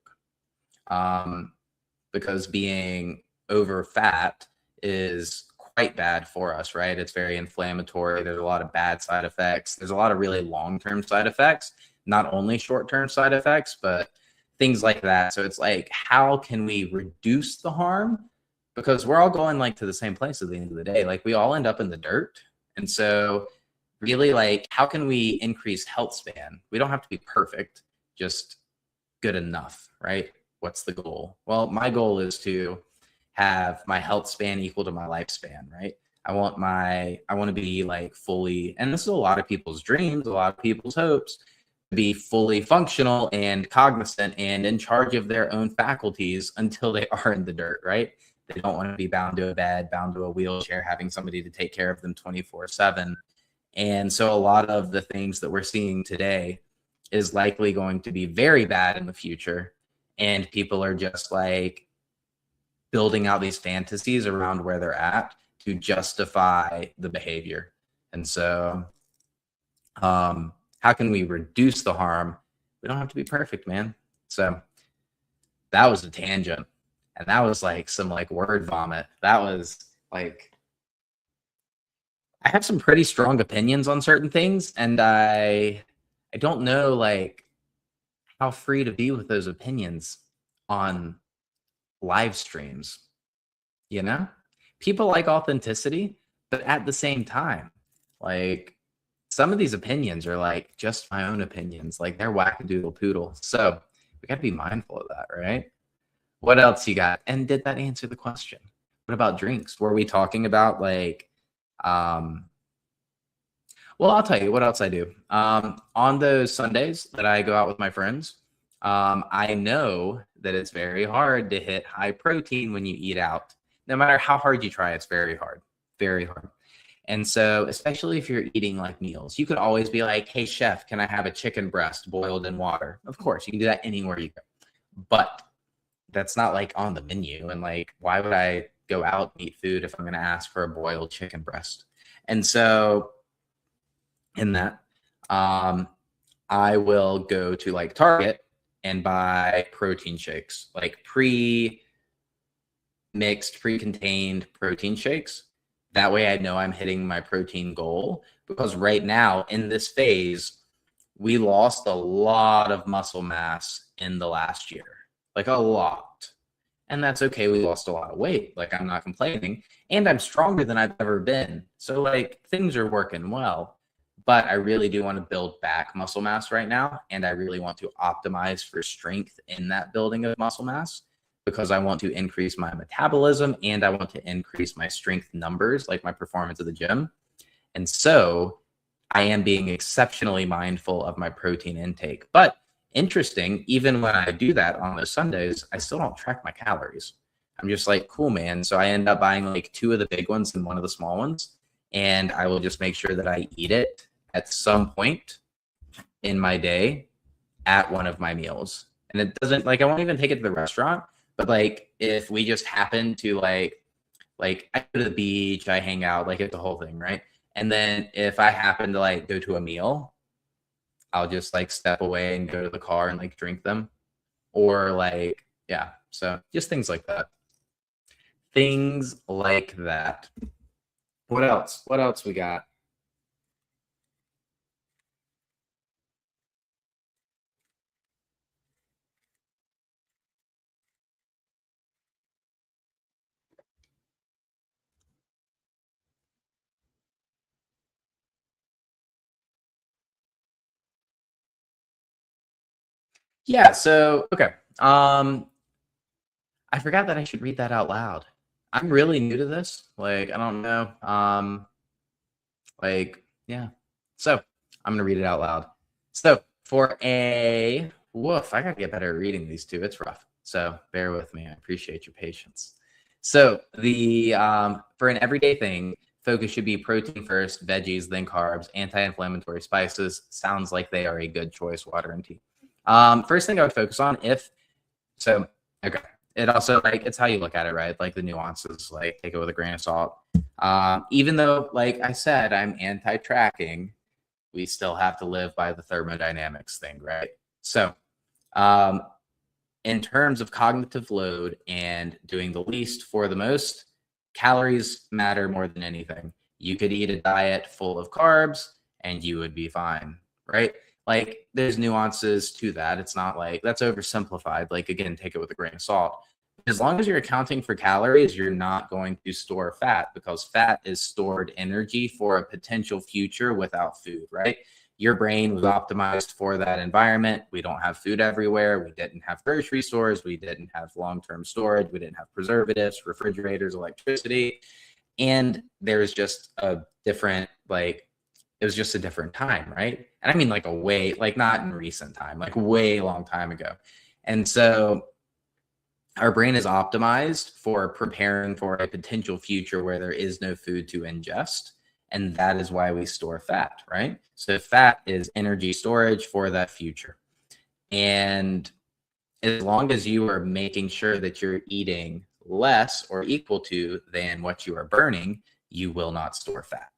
S1: Because being over fat is quite bad for us, right? It's very inflammatory. There's a lot of bad side effects. There's a lot of really long-term side effects, not only short-term side effects, but things like that. So it's like, how can we reduce the harm? Because we're all going like to the same place at the end of the day. Like we all end up in the dirt. And so really like, how can we increase health span? We don't have to be perfect, just good enough, right? What's the goal? Well, my goal is to have my health span equal to my lifespan, right? I want to be like fully, and this is a lot of people's dreams, a lot of people's hopes, to be fully functional and cognizant and in charge of their own faculties until they are in the dirt, right? They don't want to be bound to a bed, bound to a wheelchair, having somebody to take care of them 24/7. And so a lot of the things that we're seeing today is likely going to be very bad in the future. And people are just like building out these fantasies around where they're at to justify the behavior. And so, how can we reduce the harm? We don't have to be perfect, man. So that was a tangent. And that was like some like word vomit. That was like, I have some pretty strong opinions on certain things. And I don't know like how free to be with those opinions on live streams, you know? People like authenticity, but at the same time, like some of these opinions are like just my own opinions, like they're wackadoodle poodle. So we got to be mindful of that, right? What else you got? And did that answer the question? What about drinks? Were we talking about like, well, I'll tell you what else I do. On those Sundays that I go out with my friends, I know that it's very hard to hit high protein when you eat out. No matter how hard you try, it's very hard, very hard. And so, especially if you're eating like meals, you could always be like, hey, chef, can I have a chicken breast boiled in water? Of course, you can do that anywhere you go. But that's not like on the menu. And like, why would I go out and eat food if I'm going to ask for a boiled chicken breast? And so, in that, I will go to like Target and buy protein shakes, like pre-mixed, pre-contained protein shakes. That way I know I'm hitting my protein goal, because right now in this phase, we lost a lot of muscle mass in the last year, like a lot. And that's okay. We lost a lot of weight. Like I'm not complaining, and I'm stronger than I've ever been. So like things are working well. But I really do want to build back muscle mass right now. And I really want to optimize for strength in that building of muscle mass, because I want to increase my metabolism and I want to increase my strength numbers, like my performance at the gym. And so I am being exceptionally mindful of my protein intake. But interesting, even when I do that on those Sundays, I still don't track my calories. I'm just like, cool, man. So I end up buying like 2 of the big ones and 1 of the small ones. And I will just make sure that I eat it at some point in my day at one of my meals. And it doesn't like, I won't even take it to the restaurant, But like if we just happen to like I go to the beach, I hang out, like it's the whole thing, right? And then if I happen to like go to a meal, I'll just like step away and go to the car and like drink them. Or like, yeah. So just things like that. Things like that. What else? What else we got? Yeah, so okay. I forgot that I should read that out loud. I'm really new to this. Like, I don't know. Yeah. So I'm gonna read it out loud. So for a woof, I gotta get better at reading these two. It's rough. So bear with me. I appreciate your patience. So the for an everyday thing, focus should be protein first, veggies, then carbs, anti-inflammatory spices. Sounds like they are a good choice, water and tea. First thing I would focus on if so okay. It also like it's how you look at it, right? Like the nuances, like take it with a grain of salt. Even though, like I said, I'm anti-tracking, we still have to live by the thermodynamics thing, right? So, um, in terms of cognitive load and doing the least for the most, calories matter more than anything. You could eat a diet full of carbs and you would be fine, right? Like there's nuances to that. It's not like that's oversimplified. Like again, take it with a grain of salt. As long as you're accounting for calories, you're not going to store fat because fat is stored energy for a potential future without food, right? Your brain was optimized for that environment. We don't have food everywhere. We didn't have grocery stores. We didn't have long-term storage. We didn't have preservatives, refrigerators, electricity. And there's just a different, like, it was just a different time, right? And I mean, like, a way, like, not in recent time, like, way long time ago. And so our brain is optimized for preparing for a potential future where there is no food to ingest. And that is why we store fat, right? So fat is energy storage for that future. And as long as you are making sure that you're eating less or equal to than what you are burning, you will not store fat.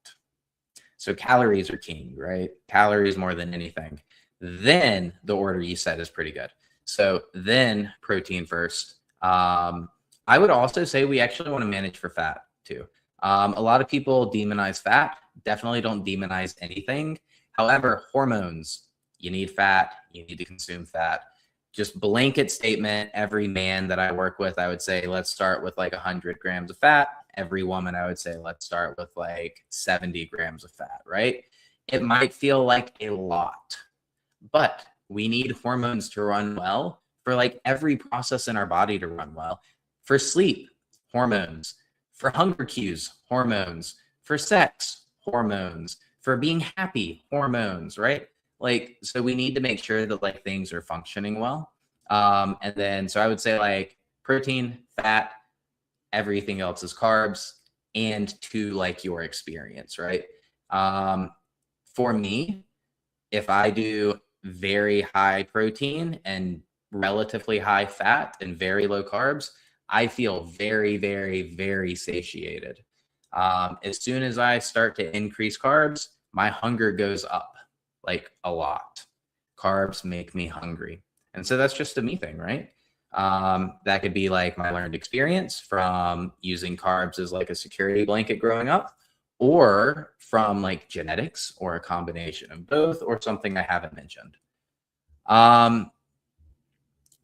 S1: So calories are king, right? Calories more than anything. Then the order you said is pretty good. So then protein first. I would also say we actually want to manage for fat too. A lot of people demonize fat. Definitely don't demonize anything. However, hormones, you need fat, you need to consume fat. Just blanket statement, every man that I work with, I would say, let's start with like 100 grams of fat. Every woman, I would say, let's start with like 70 grams of fat, right? It might feel like a lot, but we need hormones to run well for like every process in our body to run well. For sleep, hormones. For hunger cues, hormones. For sex, hormones. For being happy, hormones, right? Like, so we need to make sure that like things are functioning well. And then, so I would say like protein, fat, everything else is carbs, and to like your experience, right? Um, for me, if I do very high protein and relatively high fat and very low carbs, I feel very, very, very satiated. As soon as I start to increase carbs, my hunger goes up like a lot. Carbs make me hungry. And so that's just a me thing, right? That could be like my learned experience from using carbs as like a security blanket growing up, or from like genetics, or a combination of both, or something I haven't mentioned. Um,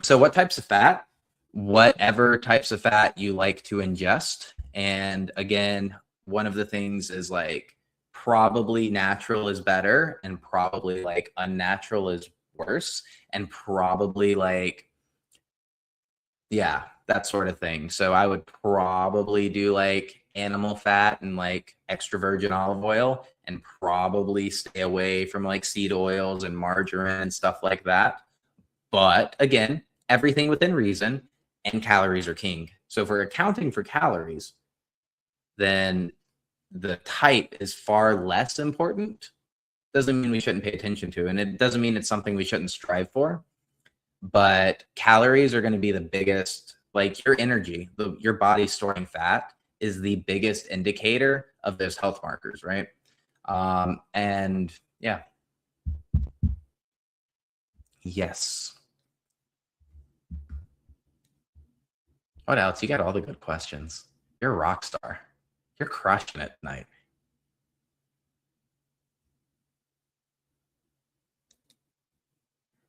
S1: so what types of fat? Whatever types of fat you like to ingest. And again, one of the things is like probably natural is better, and probably like unnatural is worse, and probably like, yeah, that sort of thing. So I would probably do like animal fat and like extra virgin olive oil, and probably stay away from like seed oils and margarine and stuff like that. But again, everything within reason, and calories are king. So if we're accounting for calories, then the type is far less important. Doesn't mean we shouldn't pay attention to, and it doesn't mean it's something we shouldn't strive for. But calories are going to be the biggest Like your energy, your body storing fat is the biggest indicator of those health markers, right? And yeah. Yes. What else? You got all the good questions. You're a rock star. You're crushing it tonight.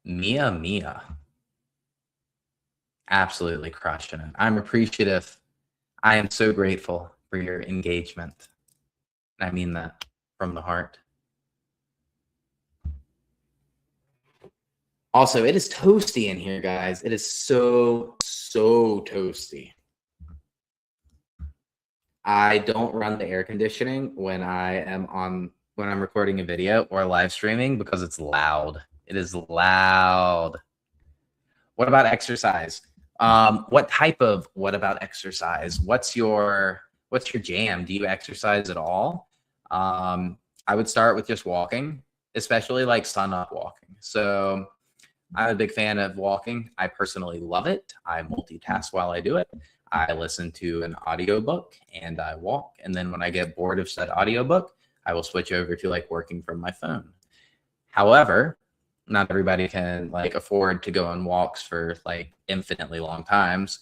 S1: Mia. Absolutely crushing it. I'm appreciative. I am so grateful for your engagement. I mean that from the heart. Also, it is toasty in here, guys. It is so toasty. I don't run the air conditioning when I'm recording a video or live streaming because it's loud. It is loud. What about exercise? What about exercise? What's your jam? Do you exercise at all? I would start with just walking, especially like sun up walking. So I'm a big fan of walking. I personally love it. I multitask while I do it. I listen to an audiobook and I walk. And then when I get bored of said audiobook, I will switch over to like working from my phone. However, not everybody can like afford to go on walks for like infinitely long times.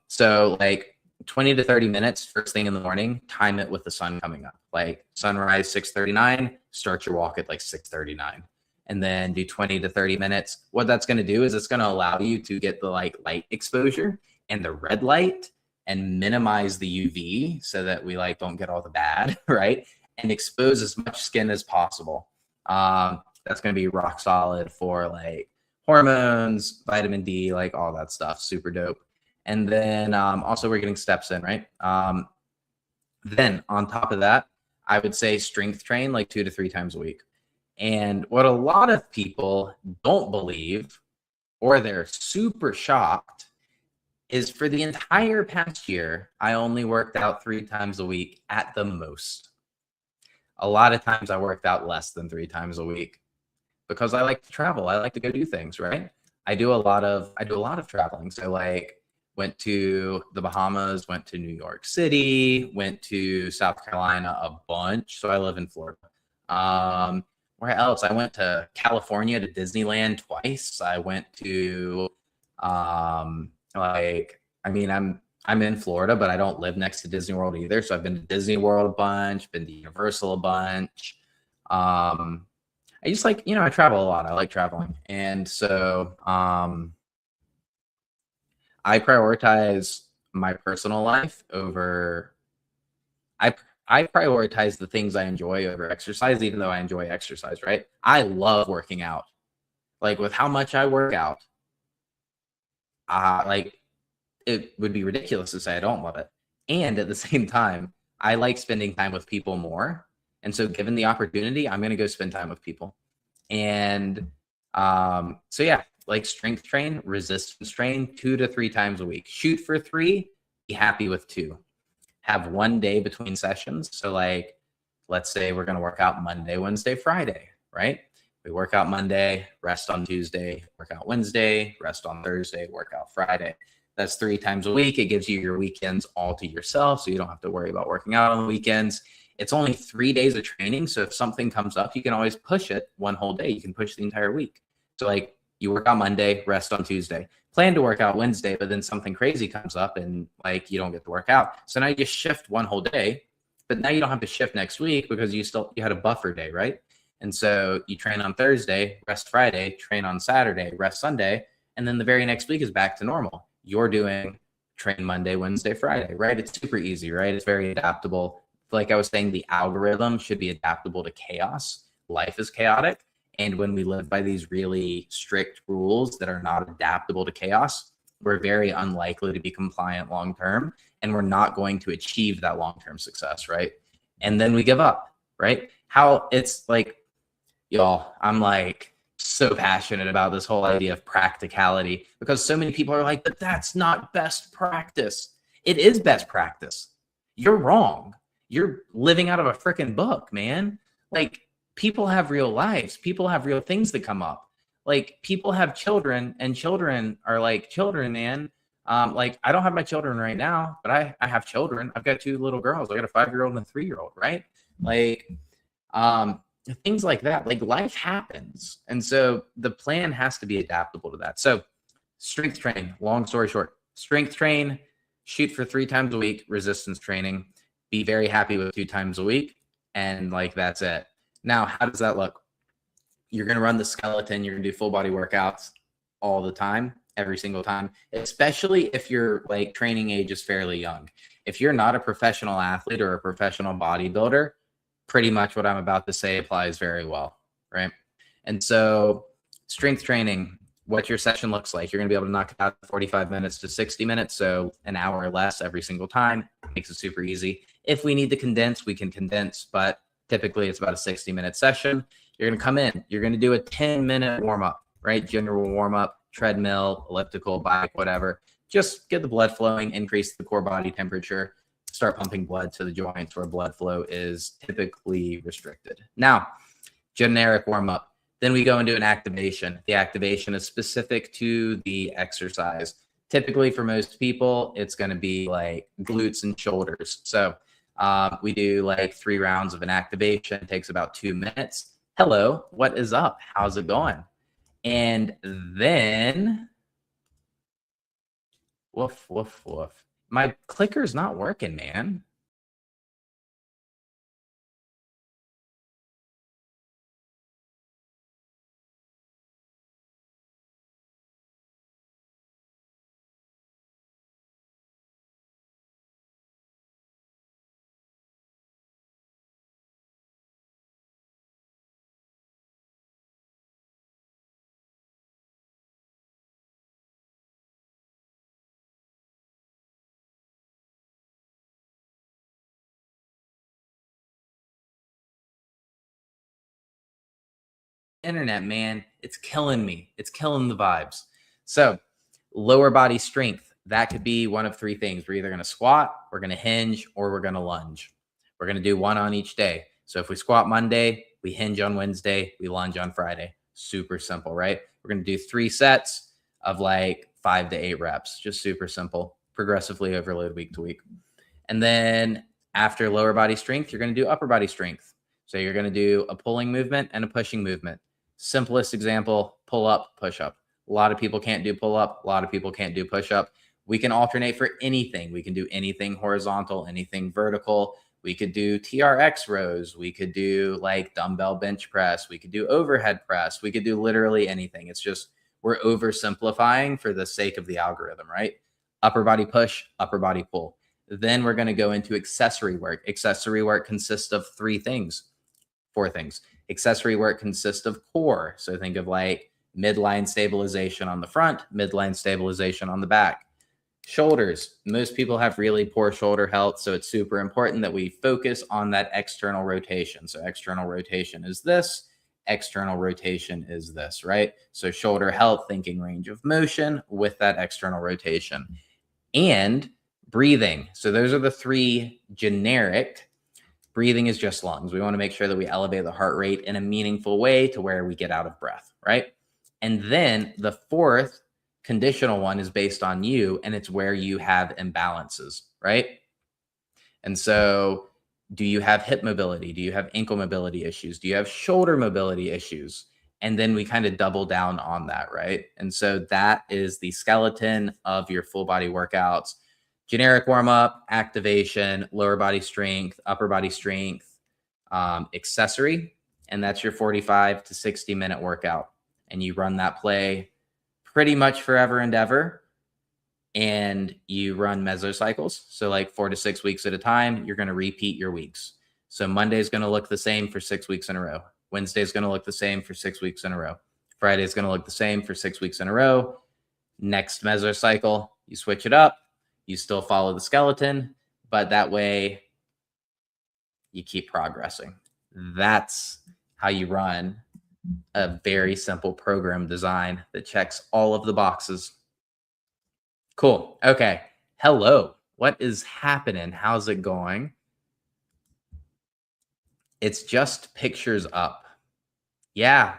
S1: So like 20 to 30 minutes first thing in the morning, time it with the sun coming up. Like sunrise 6:39, start your walk at like 6:39. And then do 20 to 30 minutes. What that's going to do is it's going to allow you to get the like light exposure and the red light and minimize the UV so that we like don't get all the bad, right? And expose as much skin as possible. That's going to be rock solid for like hormones, vitamin D, like all that stuff. Super dope. And then also we're getting steps in, right? Then on top of that, I would say strength train like 2 to 3 times a week. And what a lot of people don't believe, or they're super shocked, is for the entire past year, I only worked out 3 times a week at the most. A lot of times I worked out less than 3 times a week because I like to travel. I like to go do things, right? I do a lot of traveling. So like went to the Bahamas, went to New York City, went to South Carolina a bunch. So I live in Florida. Where else? I went to California to Disneyland twice. I went to I'm in Florida, but I don't live next to Disney World either. So I've been to Disney World a bunch, been to Universal a bunch. I just like, I travel a lot. I like traveling. And so I prioritize my personal life over I prioritize the things I enjoy over exercise, even though I enjoy exercise, right? I love working out. Like with how much I work out, like it would be ridiculous to say I don't love it. And at the same time, I like spending time with people more. And so given the opportunity, I'm going to go spend time with people. And so yeah, like strength train, resistance train 2 to 3 times a week. Shoot for 3, be happy with 2. Have 1 day between sessions. So like, let's say we're going to work out Monday, Wednesday, Friday, right? We work out Monday, rest on Tuesday, work out Wednesday, rest on Thursday, work out Friday. That's 3 times a week. It gives you your weekends all to yourself. So you don't have to worry about working out on the weekends. It's only 3 days of training. So if something comes up, you can always push it 1 whole day. You can push the entire week. So like you work out Monday, rest on Tuesday. Plan to work out Wednesday, but then something crazy comes up and like you don't get to work out. So now you just shift 1 whole day, but now you don't have to shift next week because you had a buffer day, right? And so you train on Thursday, rest Friday, train on Saturday, rest Sunday, and then the very next week is back to normal. You're doing train Monday, Wednesday, Friday, right? It's super easy, right? It's very adaptable. Like I was saying, the algorithm should be adaptable to chaos. Life is chaotic. And when we live by these really strict rules that are not adaptable to chaos, we're very unlikely to be compliant long-term, and we're not going to achieve that long-term success, right? And then we give up, right? How it's like, y'all, I'm like so passionate about this whole idea of practicality because so many people are like, but that's not best practice. It is best practice. You're wrong. You're living out of a freaking book, man. Like, people have real lives. People have real things that come up. Like people have children and children are like children, man. Like, I don't have my children right now, but I have children. I've got 2 little girls. I got a 5-year-old and a 3-year-old, right? Like, um, things like that. Like, life happens. And so the plan has to be adaptable to that. So strength training, long story short, strength train, shoot for 3 times a week, resistance training, be very happy with 2 times a week. And like, that's it. Now, how does that look? You're going to run the skeleton. You're going to do full body workouts all the time, every single time, especially if your like training age is fairly young. If you're not a professional athlete or a professional bodybuilder, pretty much what I'm about to say applies very well, right? And so strength training, what your session looks like, you're going to be able to knock it out 45 minutes to 60 minutes, so an hour or less every single time. Makes it super easy. If we need to condense, we can condense, but typically it's about a 60-minute session. You're going to come in, you're going to do a 10-minute warm-up, right? General warm-up, treadmill, elliptical, bike, whatever. Just get the blood flowing, increase the core body temperature, start pumping blood to the joints where blood flow is typically restricted. Now, generic warm-up. Then we go into an activation. The activation is specific to the exercise. Typically for most people, it's going to be like glutes and shoulders. So we do like 3 rounds of an activation. It takes about 2 minutes. Hello, what is up? How's it going? And then, woof, woof, woof. My clicker's not working, man. Internet, man, it's killing me. It's killing the vibes. So, lower body strength, that could be one of 3 things. We're either going to squat, we're going to hinge, or we're going to lunge. We're going to do one on each day. So, if we squat Monday, we hinge on Wednesday, we lunge on Friday. Super simple, right? We're going to do 3 sets of like 5 to 8 reps. Just super simple, progressively overload week to week. And then after lower body strength, you're going to do upper body strength. So you're going to do a pulling movement and a pushing movement. Simplest example, pull up, push up. A lot of people can't do pull up. A lot of people can't do push up. We can alternate for anything. We can do anything horizontal, anything vertical. We could do TRX rows. We could do like dumbbell bench press. We could do overhead press. We could do literally anything. It's just we're oversimplifying for the sake of the algorithm, right? Upper body push, upper body pull. Then we're going to go into accessory work. Accessory work consists of 4 things. Accessory work consists of core. So think of like midline stabilization on the front, midline stabilization on the back. Shoulders. Most people have really poor shoulder health. So it's super important that we focus on that external rotation. So external rotation is this. External rotation is this, right? So shoulder health, thinking range of motion with that external rotation. And breathing. So those are the 3 generic. Breathing is just lungs. We want to make sure that we elevate the heart rate in a meaningful way to where we get out of breath, right? And then the 4th conditional one is based on you, and it's where you have imbalances, right? And so do you have hip mobility? Do you have ankle mobility issues? Do you have shoulder mobility issues? And then we kind of double down on that, right? And so that is the skeleton of your full body workouts. Generic warm up, activation, lower body strength, upper body strength, accessory. And that's your 45 to 60-minute workout. And you run that play pretty much forever and ever. And you run mesocycles. So like 4 to 6 weeks at a time, you're going to repeat your weeks. So Monday is going to look the same for 6 weeks in a row. Wednesday is going to look the same for 6 weeks in a row. Friday is going to look the same for 6 weeks in a row. Next mesocycle, you switch it up. You still follow the skeleton, but that way you keep progressing. That's how you run a very simple program design that checks all of the boxes. Cool. Okay. Hello. What is happening? How's it going? It's just pictures up. Yeah.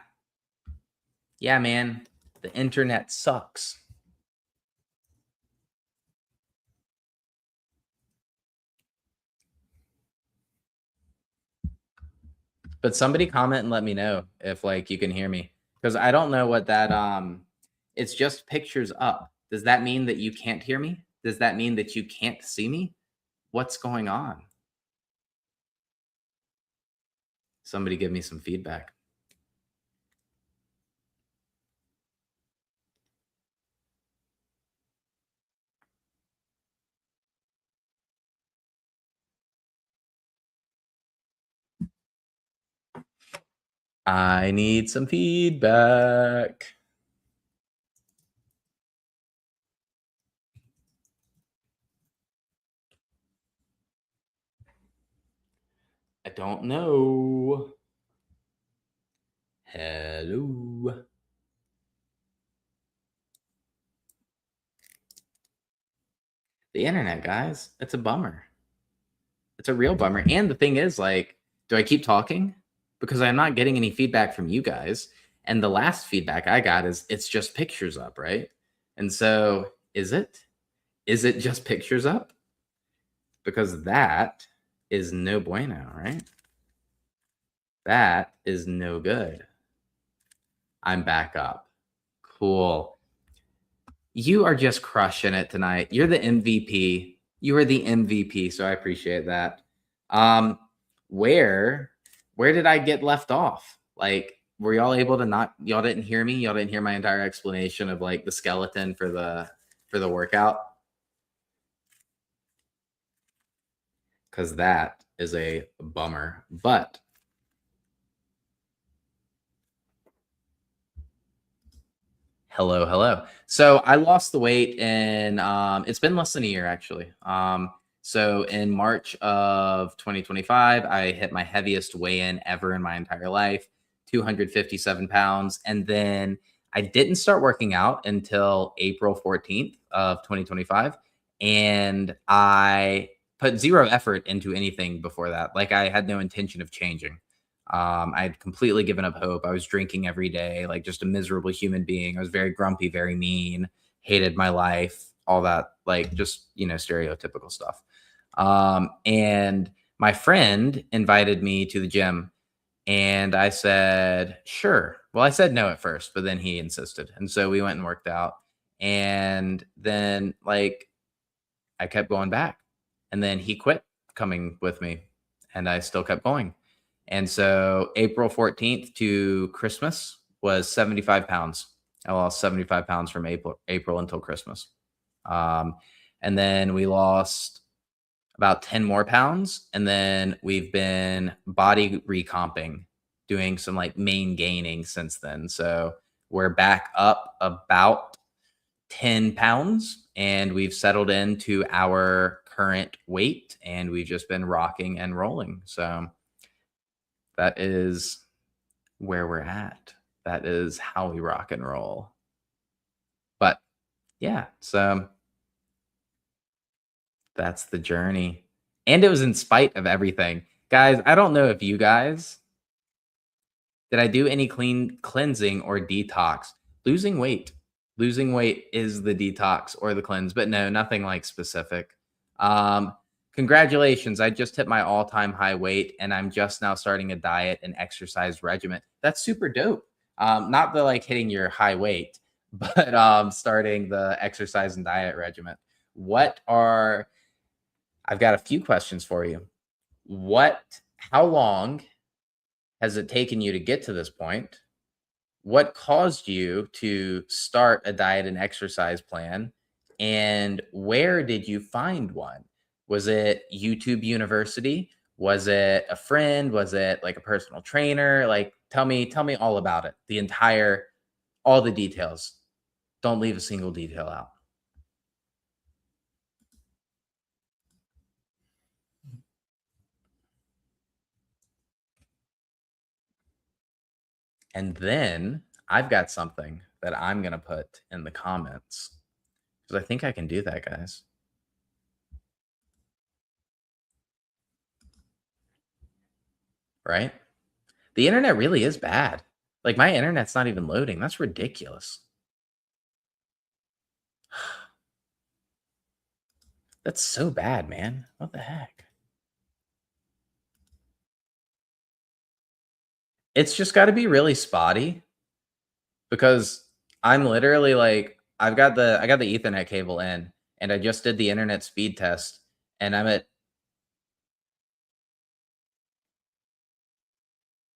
S1: Yeah, man. The internet sucks. But somebody comment and let me know if like you can hear me because I don't know what that it's just pictures up. Does that mean that you can't hear me? Does that mean that you can't see me? What's going on? Somebody give me some feedback. I need some feedback. I don't know. Hello. The internet, guys. It's a bummer. It's a real bummer. And the thing is, like, do I keep talking? Because I'm not getting any feedback from you guys. And the last feedback I got is it's just pictures up, right? And so is it? Is it just pictures up? Because that is no bueno, right? That is no good. I'm back up. Cool. You are just crushing it tonight. You're the MVP. You are the MVP, so I appreciate that. Um, where where did I get left off? Like, were y'all able to not y'all didn't hear me? Y'all didn't hear my entire explanation of like the skeleton for the workout? Because that is a bummer. But hello, hello. So I lost the weight in it's been less than a year actually. So in March of 2025, I hit my heaviest weigh-in ever in my entire life, 257 pounds. And then I didn't start working out until April 14th of 2025. And I put zero effort into anything before that. Like I had no intention of changing. I had completely given up hope. I was drinking every day, like just a miserable human being. I was very grumpy, very mean, hated my life, all that, like just, stereotypical stuff. And my friend invited me to the gym, and I said, sure. Well, I said no at first, but then he insisted. And so we went and worked out. And then, like, I kept going back. And then he quit coming with me, and I still kept going. And so April 14th to Christmas was 75 pounds. I lost 75 pounds from April until Christmas. Um, and then we lost about 10 more pounds. And then we've been body recomping, doing some like main gaining since then. So we're back up about 10 pounds and we've settled into our current weight and we've just been rocking and rolling. So that is where we're at. That is how we rock and roll. But yeah, so that's the journey. And it was in spite of everything. Guys, I don't know if you guys did I do any cleansing or detox? Losing weight. Losing weight is the detox or the cleanse, but no, nothing like specific. Um, Congratulations. I just hit my all-time high weight and I'm just now starting a diet and exercise regimen. That's super dope. Not the like hitting your high weight, but starting the exercise and diet regimen. What are I've got a few questions for you. How long has it taken you to get to this point? What caused you to start a diet and exercise plan? And where did you find one? Was it YouTube University? Was it a friend? Was it like a personal trainer? Like tell me all about it. All the details. Don't leave a single detail out. And then I've got something that I'm going to put in the comments because I think I can do that, guys. Right? The internet really is bad. Like, my internet's not even loading. That's ridiculous. That's so bad, man. What the heck? It's just got to be really spotty because I'm literally like I got the Ethernet cable in and I just did the internet speed test and I'm at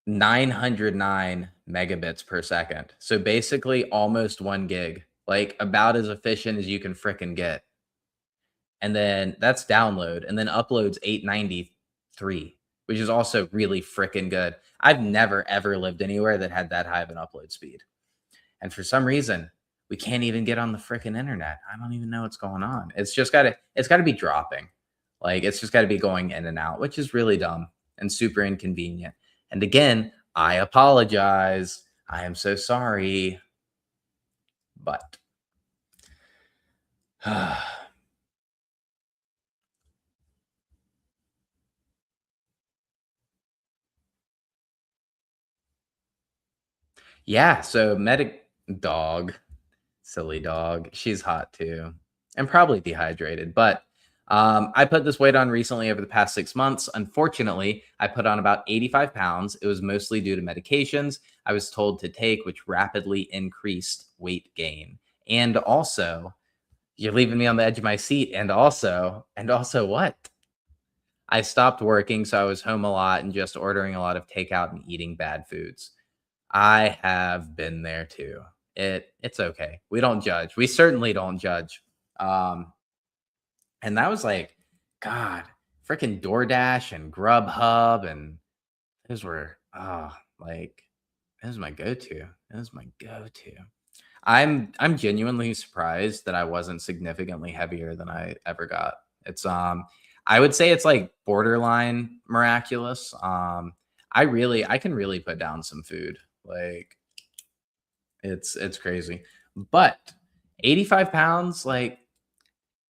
S1: 909 megabits per second. So basically almost 1 gig, like about as efficient as you can fricking get. And then that's download, and then upload's 893, which is also really fricking good. I've never ever lived anywhere that had that high of an upload speed. And for some reason, we can't even get on the fricking internet. I don't even know what's going on. It's gotta be dropping. Like it's just gotta be going in and out, which is really dumb and super inconvenient. And again, I apologize. I am so sorry. But yeah, so medic dog, silly dog. She's hot too, and probably dehydrated. But I put this weight on recently over the past 6 months. Unfortunately, I put on about 85 pounds. It was mostly due to medications I was told to take, which rapidly increased weight gain. And also, you're leaving me on the edge of my seat. And also what? I stopped working, so I was home a lot and just ordering a lot of takeout and eating bad foods. I have been there too. It's okay. We don't judge. We certainly don't judge. Um, and that was like, God, freaking DoorDash and Grubhub, and those were like that was my go-to. That was my go-to. I'm genuinely surprised that I wasn't significantly heavier than I ever got. It's I would say it's like borderline miraculous. I can really put down some food. Like it's crazy. But 85 pounds, like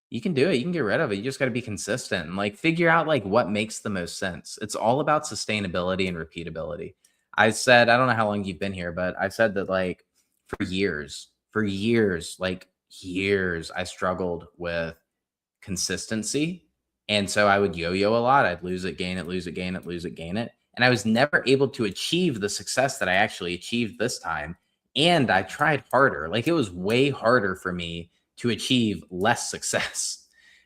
S1: you can do it. You can get rid of it. You just got to be consistent and like figure out like what makes the most sense. It's all about sustainability and repeatability. I said, I don't know how long you've been here, but I've said that like for years, like years, I struggled with consistency. And so I would yo-yo a lot. I'd lose it, gain it, lose it, gain it, lose it, gain it. And I was never able to achieve the success that I actually achieved this time. And I tried harder. Like it was way harder for me to achieve less success.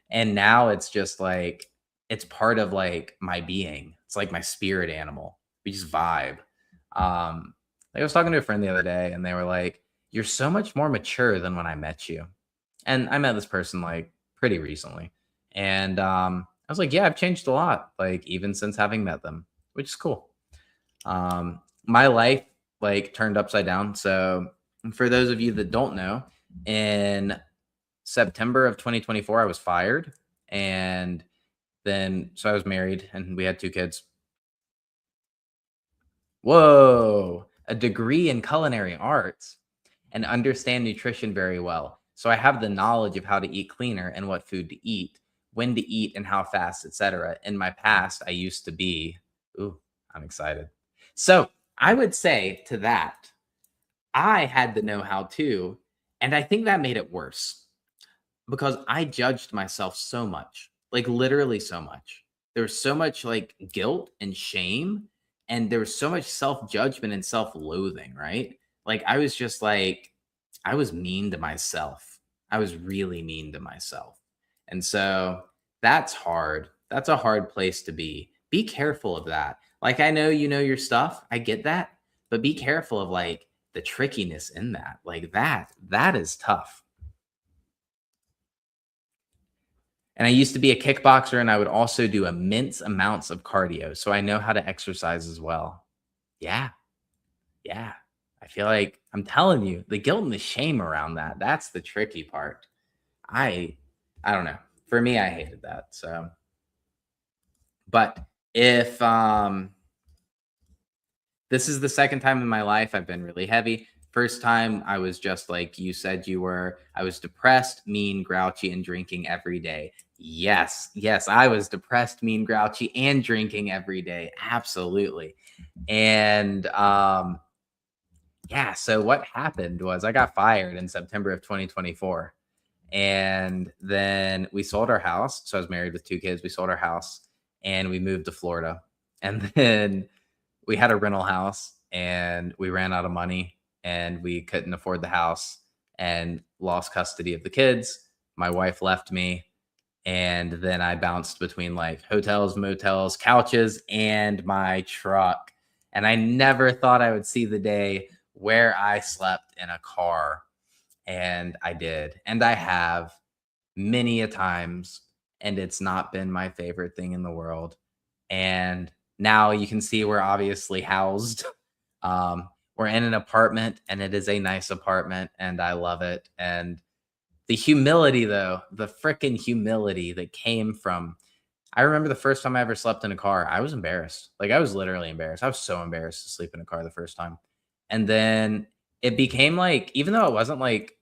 S1: And now it's just like it's part of like my being. It's like my spirit animal. We just vibe. Like I was talking to a friend the other day and they were like, "You're so much more mature than when I met you." And I met this person like pretty recently. And I was like, yeah, I've changed a lot, like even since having met them, which is cool. My life like turned upside down. So for those of you that don't know, in September of 2024, I was fired. And then, so I was married and we had 2 kids. Whoa, a degree in culinary arts and understand nutrition very well. So I have the knowledge of how to eat cleaner and what food to eat, when to eat and how fast, etc. In my past, I used to be, ooh, I'm excited. So I would say to that, I had the know-how too, and I think that made it worse because I judged myself so much, like literally so much. There was so much like guilt and shame, and there was so much self judgment and self loathing, right? Like I was just like, I was mean to myself. I was really mean to myself. And so that's hard. That's a hard place to be. Be careful of that. Like I know you know your stuff. I get that. But be careful of like the trickiness in that. Like that is tough. And I used to be a kickboxer and I would also do immense amounts of cardio. So I know how to exercise as well. Yeah. Yeah. I feel like I'm telling you, the guilt and the shame around that, that's the tricky part. I I don't know. For me, I hated that. So, but if this is the second time in my life I've been really heavy. First time I was just like you said you were. I was depressed, mean, grouchy, and drinking every day. Yes, yes, I was depressed, mean, grouchy, and drinking every day. Absolutely. And yeah, so what happened was I got fired in September of 2024. And then we sold our house. So I was married with 2 kids. We sold our house and we moved to Florida. And then we had a rental house and we ran out of money and we couldn't afford the house and lost custody of the kids. My wife left me, and then I bounced between like hotels, motels, couches, and my truck. And I never thought I would see the day where I slept in a car. And I did. And I have many a times. And it's not been my favorite thing in the world. And now you can see we're obviously housed. We're in an apartment, and it is a nice apartment, and I love it. And the humility, though, the freaking humility that came from I remember the first time I ever slept in a car, I was embarrassed. Like, I was literally embarrassed. I was so embarrassed to sleep in a car the first time. And then it became like, even though it wasn't like,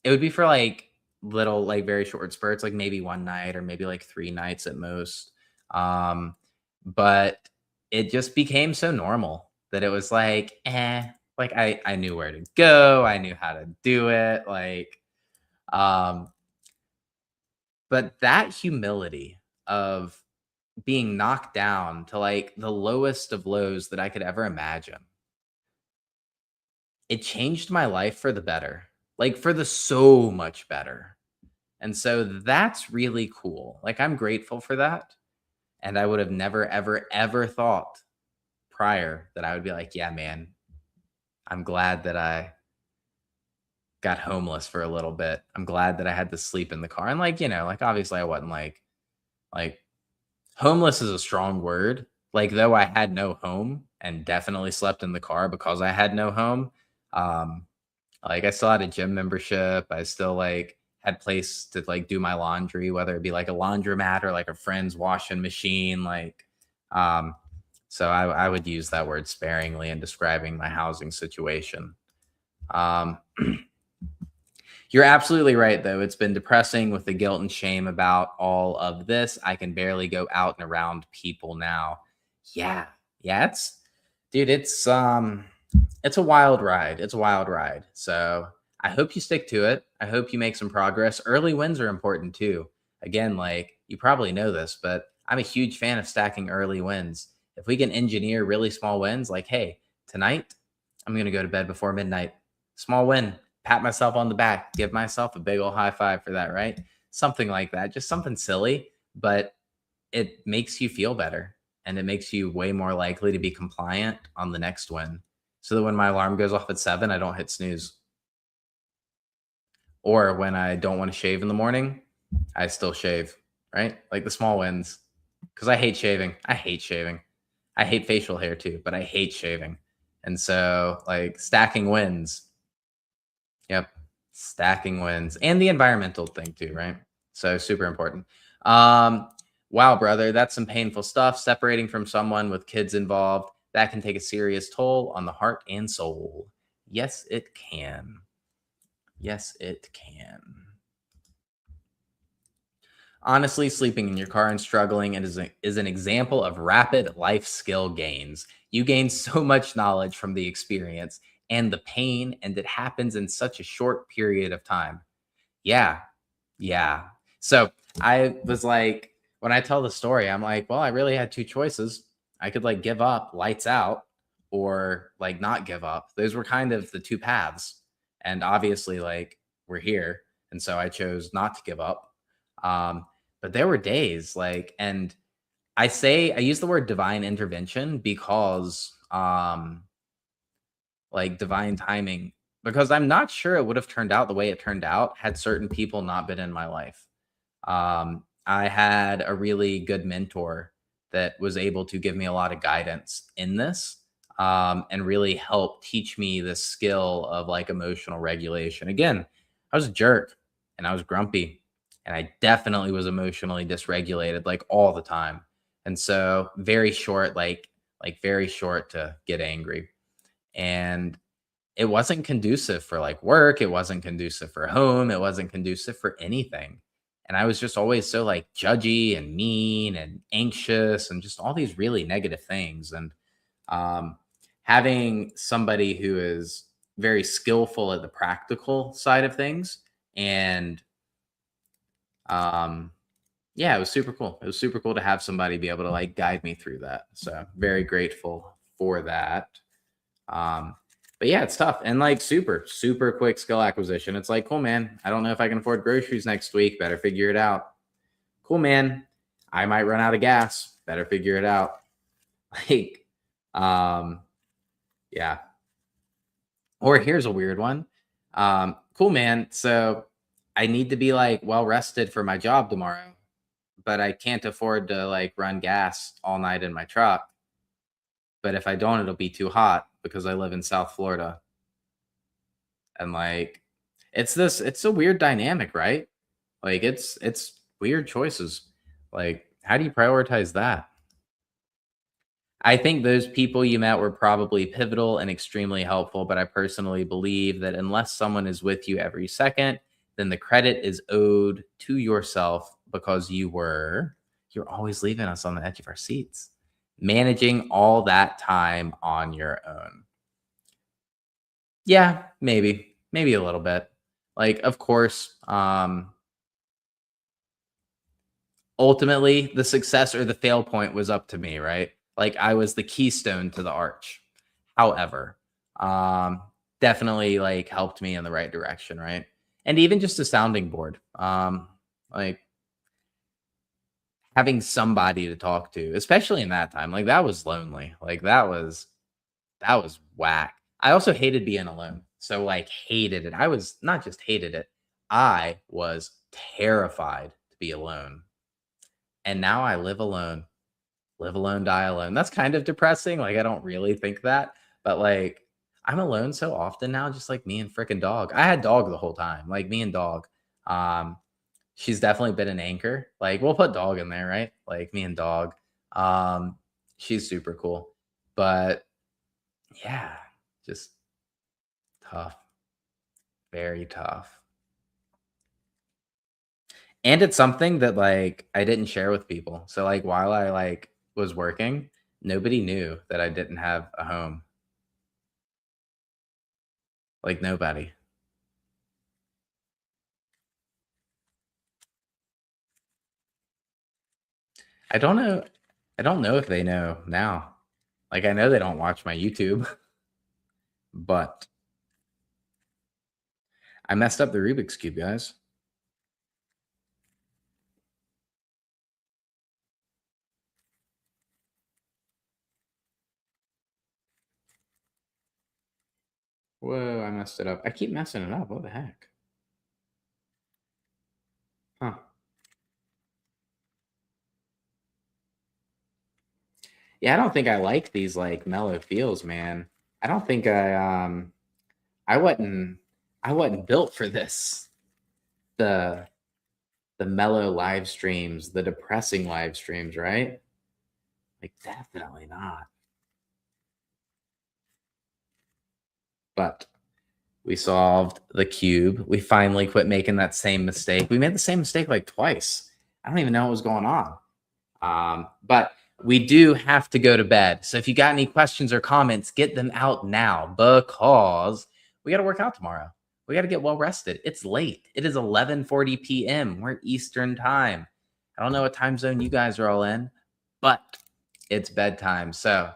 S1: it would be for like little, like very short spurts, like maybe one night or maybe like 3 nights at most. Um, but it just became so normal that it was like, like I knew where to go. I knew how to do it. Um, but that humility of being knocked down to like the lowest of lows that I could ever imagine, it changed my life for the better, like for the so much better. And so that's really cool. Like I'm grateful for that. And I would have never, ever, ever thought prior that I would be like, yeah, man, I'm glad that I got homeless for a little bit. I'm glad that I had to sleep in the car. And like, like obviously I wasn't like homeless is a strong word. Like, though I had no home and definitely slept in the car because I had no home, um, like, I still had a gym membership. I still, like, had place to, like, do my laundry, whether it be, like, a laundromat or, like, a friend's washing machine, um so I would use that word sparingly in describing my housing situation. Um You're absolutely right, though. It's been depressing with the guilt and shame about all of this. I can barely go out and around people now. Yeah. Yeah, dude, it's a wild ride. It's a wild ride. So, I hope you stick to it. I hope you make some progress. Early wins are important too. Again, like you probably know this, but I'm a huge fan of stacking early wins. If we can engineer really small wins, like, hey, tonight I'm going to go to bed before midnight. Small win. Pat myself on the back, give myself a big old high five for that, right? Something like that. Just something silly, but it makes you feel better and it makes you way more likely to be compliant on the next one. So that when my alarm goes off at 7, I don't hit snooze. Or when I don't want to shave in the morning, I still shave, right? Like the small wins. Because I hate shaving. I hate shaving. I hate facial hair too, but I hate shaving. And so, like, stacking wins. Yep. Stacking wins and the environmental thing too, right? So super important. Um, wow, brother, that's some painful stuff. Separating from someone with kids involved, that can take a serious toll on the heart and soul. Yes, it can. Yes, it can. Honestly, sleeping in your car and struggling is an example of rapid life skill gains. You gain so much knowledge from the experience and the pain, and it happens in such a short period of time. Yeah. Yeah. So I was like, when I tell the story, I'm like, well, I really had two choices. I could like give up, lights out, or like not give up. Those were kind of the two paths. And obviously, like, we're here. And so I chose not to give up. Um, but there were days like, and I use the word divine intervention because like divine timing, because I'm not sure it would have turned out the way it turned out had certain people not been in my life. I had a really good mentor that was able to give me a lot of guidance in this, and really help teach me the skill of like emotional regulation. Again, I was a jerk and I was grumpy and I definitely was emotionally dysregulated like all the time. And so very short, like very short to get angry. And it wasn't conducive for like work. It wasn't conducive for home. It wasn't conducive for anything. And I was just always so like judgy and mean and anxious and just all these really negative things. And um, having somebody who is very skillful at the practical side of things and um, yeah, it was super cool. It was super cool to have somebody be able to like guide me through that. So very grateful for that. Um, but yeah, it's tough and like super, super quick skill acquisition. It's like, cool, man. I don't know if I can afford groceries next week. Better figure it out. Cool, man. I might run out of gas. Better figure it out. Like, um, yeah. Or here's a weird one. Cool, man. So I need to be like well rested for my job tomorrow, but I can't afford to like run gas all night in my truck. But if I don't, it'll be too hot because I live in South Florida. And like, it's a weird dynamic, right? Like, it's weird choices. Like, how do you prioritize that? I think those people you met were probably pivotal and extremely helpful, but I personally believe that unless someone is with you every second, then the credit is owed to yourself because you're always leaving us on the edge of our seats, managing all that time on your own. Yeah, maybe a little bit. Like, of course, ultimately the success or the fail point was up to me, right? Like I was the keystone to the arch. However, um, definitely like helped me in the right direction, right? And even just a sounding board, like having somebody to talk to, especially in that time, like that was lonely. Like that was whack. I also hated being alone. So like hated it. I was not just hated it. I was terrified to be alone. And now I live alone, die alone. That's kind of depressing. Like I don't really think that, but like I'm alone so often now, just like me and freaking dog. I had dog the whole time, like me and dog. Um, she's definitely been an anchor. Like we'll put dog in there, right? Like me and dog. Um, she's super cool, but yeah, just tough, very tough. And it's something that like I didn't share with people. So like while I like was working, nobody knew that I didn't have a home. Like nobody. I don't know I don't know if they know now. Like, I know they don't watch my YouTube, but I messed up the Rubik's Cube, guys. Whoa, I messed it up. I keep messing it up. What the heck? Huh. Yeah, I don't think I like these, like, mellow feels, man. I don't think I wasn't I wasn't built for this. The the mellow live streams, the depressing live streams, right? Like, definitely not. But we solved the cube. We finally quit making that same mistake. We made the same mistake like twice. I don't even know what was going on. But we do have to go to bed. So if you got any questions or comments, get them out now because we got to work out tomorrow. We got to get well rested. It's late. It is 11:40 p.m. We're Eastern time. I don't know what time zone you guys are all in, but it's bedtime. So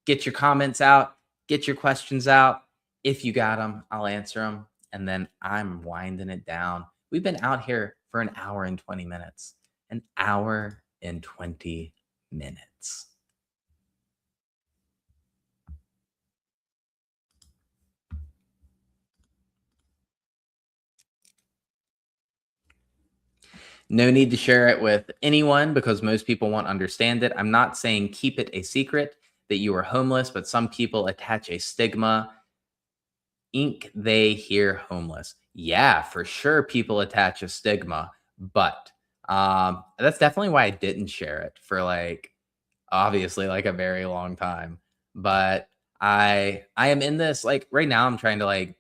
S1: get your comments out, get your questions out. If you got them, I'll answer them. And then I'm winding it down. We've been out here for an hour and 20 minutes. An hour and 20 minutes. No need to share it with anyone because most people won't understand it. I'm not saying keep it a secret that you are homeless, but some people attach a stigma. Ink, they hear homeless. Yeah, for sure, people attach a stigma, but that's definitely why I didn't share it for like obviously like a very long time. But I am in this like right now. I'm trying to like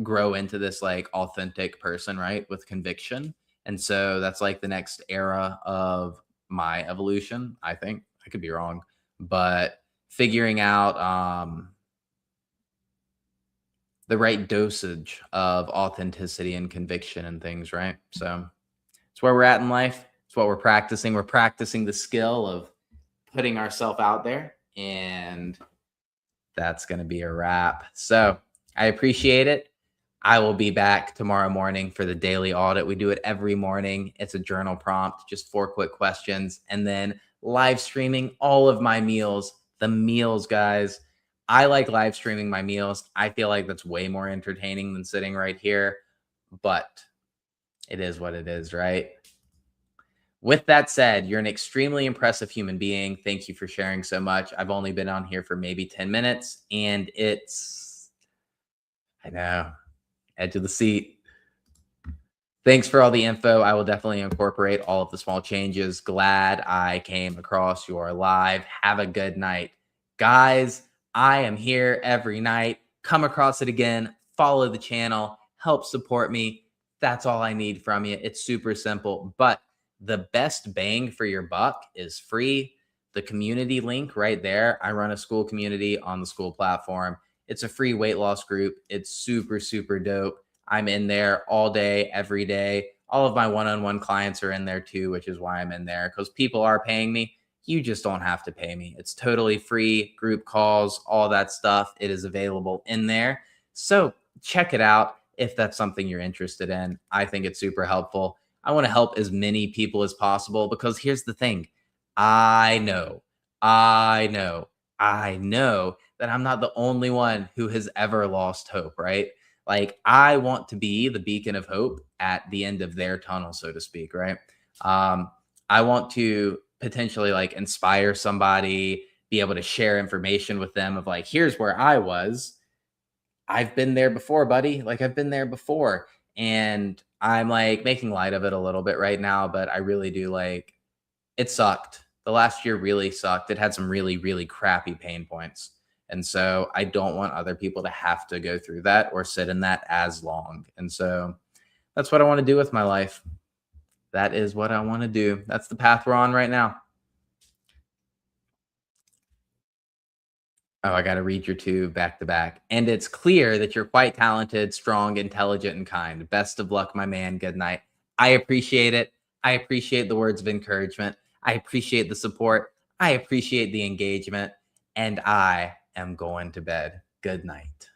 S1: grow into this like authentic person, right? With conviction. And so that's like the next era of my evolution, I think. I could be wrong, but figuring out the right dosage of authenticity and conviction and things, right? So it's where we're at in life. It's what we're practicing. We're practicing the skill of putting ourselves out there and That's going to be a wrap. So I appreciate it. I will be back tomorrow morning for the daily audit. We do it every morning. It's a journal prompt, just 4 quick questions, and then live streaming all of my meals. The meals, guys. I like live streaming my meals. I feel like that's way more entertaining than sitting right here, but it is what it is, right? With that said, you're an extremely impressive human being. Thank you for sharing so much. I've only been on here for maybe 10 minutes, and I know, edge of the seat. Thanks for all the info. I will definitely incorporate all of the small changes. Glad I came across your live. Have a good night. Guys, I am here every night. Come across it again. Follow the channel. Help support me. That's all I need from you. It's super simple. But the best bang for your buck is free. The community link right there. I run a school community on the school platform. It's a free weight loss group. It's super, super dope. I'm in there all day, every day. All of my one-on-one clients are in there too, which is why I'm in there, because people are paying me. You just don't have to pay me. It's totally free, group calls, all that stuff. It is available in there. So check it out if that's something you're interested in. I think it's super helpful. I want to help as many people as possible because here's the thing. I know, I know, I know that I'm not the only one who has ever lost hope, right? Like, I want to be the beacon of hope at the end of their tunnel, so to speak, right? Um, I want to potentially like inspire somebody, be able to share information with them of like, here's where I was. I've been there before, buddy. Like, I've been there before. And I'm like making light of it a little bit right now, but I really do like it sucked. The last year really sucked. It had some really, really crappy pain points. And so I don't want other people to have to go through that or sit in that as long. And so that's what I want to do with my life. That is what I want to do. That's the path we're on right now. Oh, I got to read your two back to back. And it's clear that you're quite talented, strong, intelligent, and kind. Best of luck, my man. Good night. I appreciate it. I appreciate the words of encouragement. I appreciate the support. I appreciate the engagement. And I am going to bed. Good night.